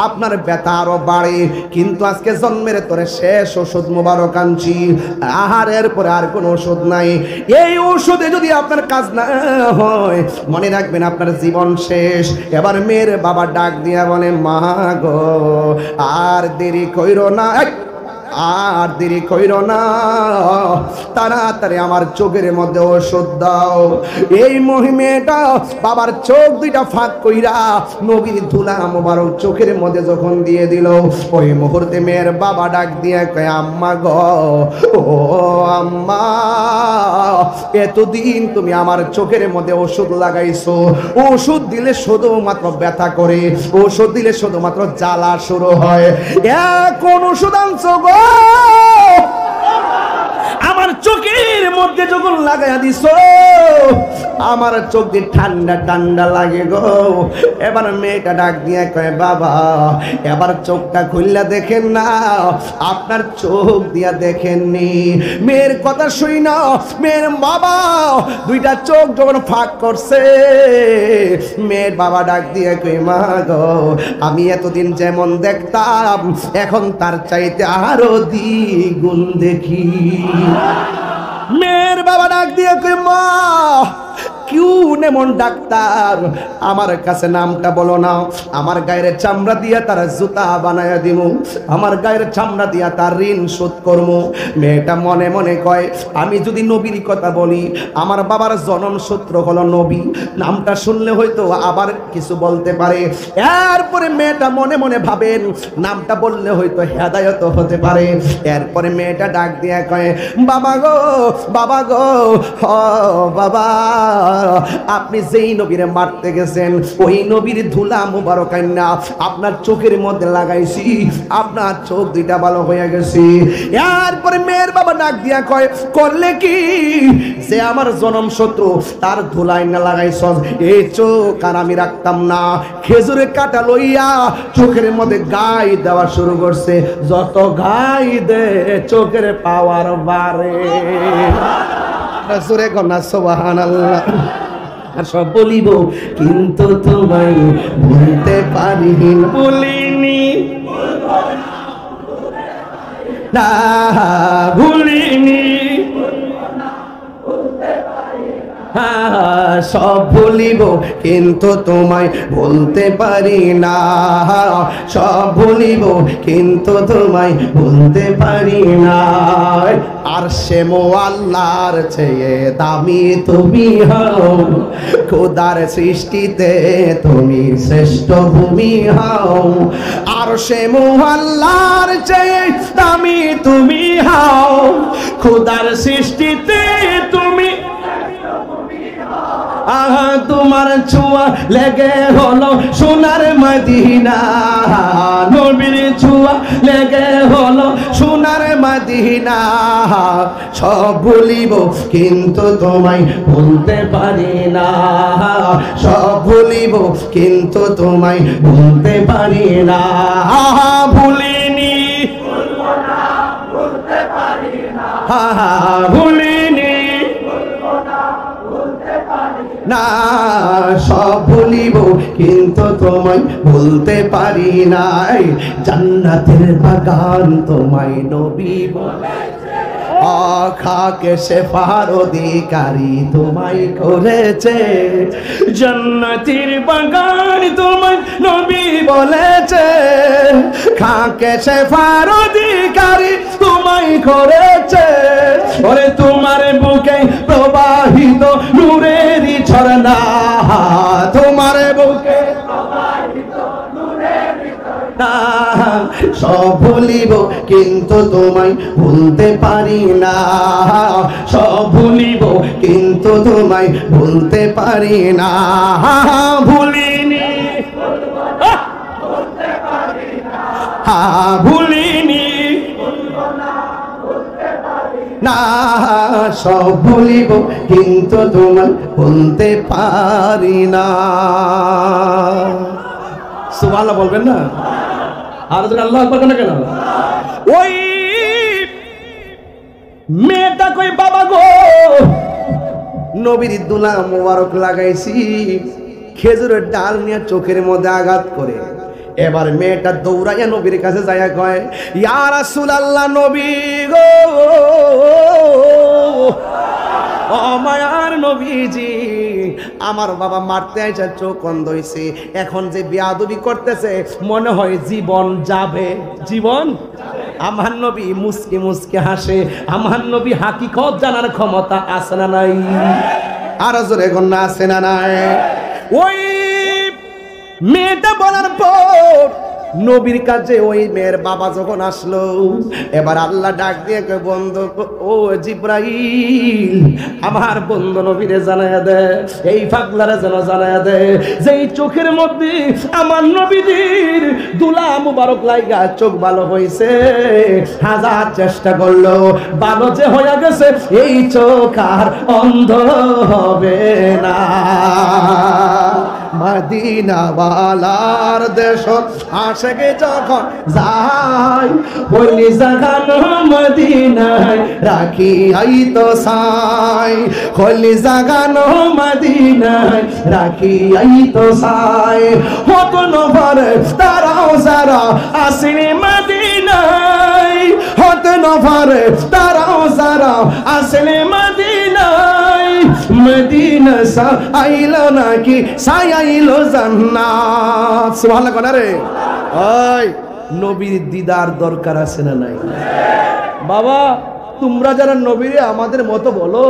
আপনার ব্যথা আরো বাড়ে, কিন্তু আজকে জন্মের তোরে শেষ ওষুধ মোবারক আনছি, আহারের পরে আর কোনো ওষুধ নাই। এই ওষুধে যদি আপনার কাজ না হয়, মনে রাখবেন আপনার জীবন শেষ। এবার মেয়ের বাবা ডাক দিয়া বলে, মা গো, আর দেরি কইরো না, আর দেরি কইরো না, তাড়াতাড়ি আমার চোখের মধ্যে ওষুধ দাও। এই মহিমেটা বাবার চোখ দুইটা ফাঁক কইরা নবীর ধুলা মোবারক চোখের মধ্যে যখন দিয়ে দিল, ওই মুহূর্তে মেয়ের বাবা ডাক দিয়ে কয়, আম্মা গো, ও আম্মা, এতদিন তুমি আমার চোখের মধ্যে ওষুধ লাগাইছো, ওষুধ দিলে শুধুমাত্র ব্যথা করে, ওষুধ দিলে শুধুমাত্র জ্বালা শুরু হয়, এখন ওষুধ আনছো গো, আমার চোখের মধ্যে যখন লাগাইয়া দিছো, আমার চোখ দিয়ে ঠান্ডা ঠান্ডা লাগে গো। এবার মেয়েটা ডাক দিয়ে কয়, বাবা, এবার চোখটা খুললা দেখেন না, আপনার চোখ দিয়া দেখেননি। মেয়ের কথা শুই না, মেয়ের বাবা দুইটা চোখ যখন ফাঁক করছে, মেয়ের বাবা ডাক দিয়ে কয়, মা গো, আমি এতদিন যেমন দেখতাম, এখন তার চাইতে আরো দ্বিগুণ দেখি। মেয়ের বাবা ডাক দিয়ে কই, মা, কোন এমন ডাক্তার, আমার কাছে নামটা বলো না, আমার গায়ের চামড়া দিয়া তার জুতা বানায়া দিমু, আমার গায়ের চামড়া দিয়া তার ঋণ শোধ করবো। মেয়েটা মনে মনে কয়, আমি যদি নবীর কথা বলি, আমার বাবার জনম সূত্র হলো নবী, নামটা শুনলে হয়তো আবার কিছু বলতে পারে। এরপরে মেয়েটা মনে মনে ভাবেন, নামটা বললে হয়তো হেদায়েত হতে পারে। এরপরে মেয়েটা ডাক দিয়ে কয়, বাবা গো, বাবা গো, ও বাবা, আপনি যেই নবীরে মারতে গেছেন, ওই নবীর ধুলা মুবারক আইনা আপনার চোখের মধ্যে লাগাইছি, আপনার চোখ দুইটা ভালো হয়ে গেছে। এরপরে মেয়ের বাবা ডাক দিয়া কয়, করলে কি, যে আমার জনম শত্রু, তার ধুলা আইনা লাগাইছ, এই চোখ আর আমি রাখতাম না। খেজুরের কাটা লইয়া চোখের মধ্যে গাই দেওয়া শুরু করছে, যত গাই দে চোখের পাওয়ার বাড়ে। সুরে কন্যা সুবহানাল্লাহ। আর সব বলিব, কিন্তু তোমায় ভুলতে পারিনি, বলিনি না, ভুলিনি, সব ভুলিব কিন্তু তোমায় ভুলতে পারি না, সব ভুলিব কিন্তু তোমায় ভুলতে পারি না। আর সে আল্লাহর চেয়ে দামি তুমি হও, খোদার সৃষ্টিতে তুমি শ্রেষ্ঠ ভূমি হও। আর সে আল্লাহর চেয়ে দামি তুমি হও, খোদার সৃষ্টিতে তুমি আহা তোমার ছোঁয়া লেগে হলো সোনার মদিনা, নবীর ছোঁয়া লেগে হলো সোনার মদিনা। সব ভুলিব কিন্তু তোমায় ভুলতে পারি না, সব ভুলিব কিন্তু তোমায় ভুলতে পারি না। ভুলিনি ভুলিনি না, সব ভুলিব কিন্তু তোমায় ভুলতে পারি না। জান্নাতের বাগান তোমায় নবী বলেছে, খাকে শেফার অধিকারী তোমায় করেছে। জান্নাতের বাগান তোমায় নবী বলেছে, খাকে শেফার অধিকারী তোমায় করেছে। ওরে তোমার বুকে প্রবাহিত নূরেরই ঝরনা, তোমার বুকে প্রবাহিত নূরেরই ঝরনা। সব ভুলিব কিন্তু তোমায় ভুলতে পারি না, সব ভুলিব কিন্তু তোমায় ভুলতে পারি না। ভুলিনি ভুলিনি না, সব ভুলিব কিন্তু তোমায় ভুলতে পারি না। সুবহানাল্লাহ বলবেন না? আর যদি আল্লাহু আকবার কেন? ওই মেয়েটা কই বাবা গো, নবীর দুলা মোবারক লাগাইছি, খেজুরের ডাল নিয়ে চোখের মধ্যে আঘাত করে। এবার মেয়েটা দৌড়াইয়া নবীর কাছে যাইয়া কয়, ইয়া রাসূলুল্লাহ, নবী গো, ও মায়ার নবীজি, আমার বাবা মারতে আইসা চোখ অন্ধ হইছে, এখন যে বেয়াদবি করতেছে মনে হয় জীবন যাবে। জীবন? আমার নবী মুস্কি মুস্কি হাসে। আমার নবী হাকিকত জানার ক্ষমতা আছে না নাই? আর জোরে গন্না আছে না নাই? ওই মেয়েটা বলার পর নবীর কাছে ওই মেয়ের বাবা যখন আসলো, এবার আল্লাহ ডাক দিয়ে বন্ধু, ও জিব্রাইল, আমার বন্ধু নবীরে জানায়া দে, এই পাগলারে যেন জানায়া দে যে এই চোখের মধ্যে আমার নবীর দুলা মুবারক লাইগা চোখ ভালো হইছে, হাজার চেষ্টা করলো ভালো যে হয়ে গেছে, এই চোখ আর অন্ধ হবে না। মদিনা বালার দেশ আশেকে যখন যাই, বলি জাগানো মদিনায় রাখি আই তো সাই, বলি জাগানো মদিনায় রাখি আই তো সাই। হত নভরে তারাও যারা আসেনি মদিনায়, হত নভরে তারাও যারা আসেনি মদিনায়, মদিনা সা আইলো নাকি সাই আইলো জান্নাত। সুবহানাল্লাহ কোনা রে? ওই নবীর দিদার দরকার আছে না নাই? বাবা তোমরা যারা নবীরে আমাদের মতো বলো,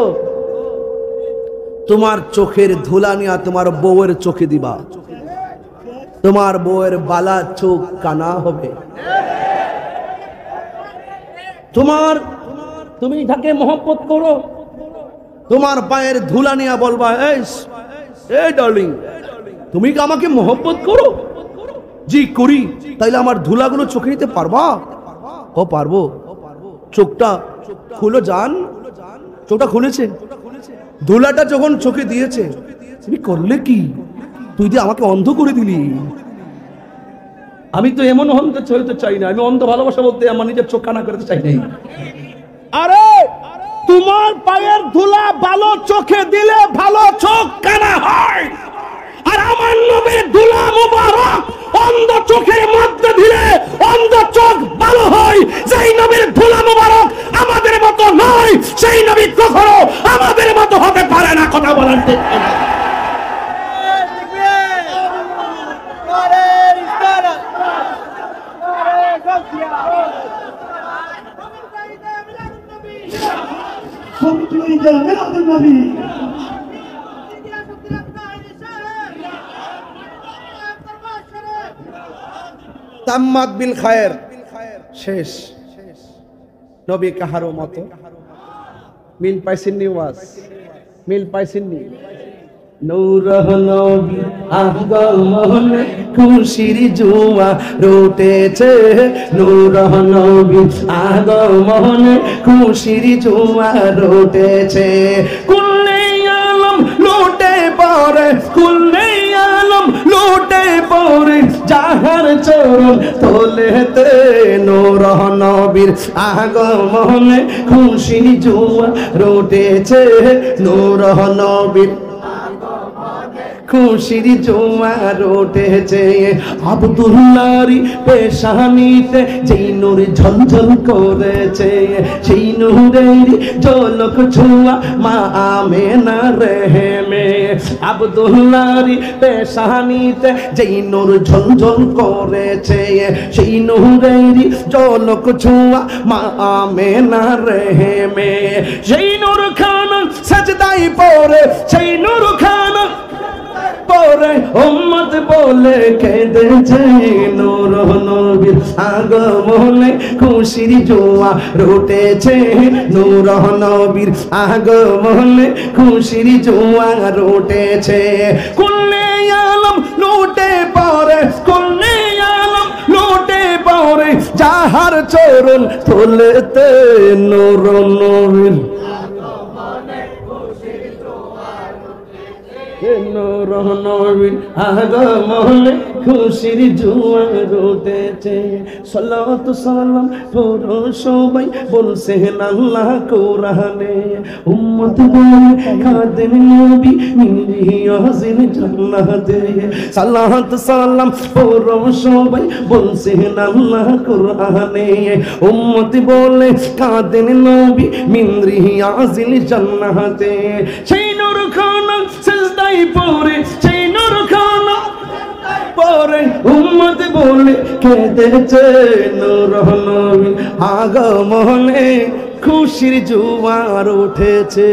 তোমার চোখের ধুলা নিয়া তোমার বউয়ের চোখে দিবা, তোমার বউয়ের বালা চোখ কানা হবে। তুমি তাকে মহব্বত করো, তোমার পায়ের ধুলা নিয়া বলবা, এই ডার্লিং, তুমি কি আমাকে মহব্বত করো? জি করি। তাইলে আমার ধুলাগুলো চোখে নিতে পারবা? ও পারবো। চোখটা খুলো জান। চোখটা খুলেছে, ধুলাটা যখন চোখে দিয়েছে, তুমি করলে কি? তুই যে আমাকে অন্ধ করে দিলি। আমি তো এমন অন্ধ চলতে চাই না, আমি অন্ধ ভালোবাসা বলতে আমার নিজের চোখ কানা করতে চাই নাই। আরে তোমার পায়ের ধুলা ভালো চোখে দিলে ভালো চোখ কানা হয়, আর আমার নবীর ধুলা মুবারক অন্ধ চোখের মধ্যে দিলে অন্ধ চোখ ভালো হয়। যেই নবীর ধুলা মুবারক আমাদের মতো নয়, সেই নবী কখনো আমাদের মতো হতে পারে না। কথা বলেন ঠিক কিনা? তাম্মাত বিল খায়ের, শেষ। নবী কাহারও মতো। মিল পাইছেননি? ওয়াজ মিল পাইছেননি? নূর নবী আগমনে খুশির জোয়ার উঠেছে, নূর নবী আগমনে খুশির জোয়ার উঠেছে। কুল্লে আলম লুটে পড়ে, কুল্লে আলম লুটে পড়ে যাহার চরণ তোলেতে, নূর নবীর আগমনে খুশির জোয়ার উঠেছে, নূর নবীর খুশির জোয়ার উঠেছে। আব্দুল্লাহরি পেশানিতে যেই নূর ঝলঝল করেছে, সেই নূরের ঝলক ছোঁয়া মা আমেনা রেহেমে। আব্দুল্লাহরি পেশানিতে যেই নূর ঝলঝল করেছে, সেই নূরের ঝলক ছোঁয়া মা আমেনা রেহেমে। সেই নূর খানা সাজদাই পড়ে, সেই নূর খানা পরে উম্মত বলে কেঁদেছে, নূর নবীর আগমনে খুশির জোয়ার উঠেছে, নূর নবীর আগমনে খুশির জোয়ার উঠেছে। কুল্লে আলম লুটে পড়ে, কুল্লে আলম লুটে পড়ে যাহার চরণ তোলেতে, নূর নবীর নূর নবীর আগমনে খুশির জোয়ার উঠেছে। সালাতু সালাম পড়ো সবাই বলছেন আল্লাহ কোরআনে, উম্মত বলে কাঁদেন নবী মিলিয়াজিন জান্নাতে। সালাতু সালাম পড়ো সবাই বলছেন আল্লাহ কোরআনে, উম্মত বলে কাঁদেন নবী মিলিয়াজিন জান্নাতে। সেই নূর খানা সিজদায় পড়ে, সেই নূর খানা পরে উম্মত বলে কেঁদেছে, নূর নবীর আগমনে খুশির জোয়ার উঠেছে।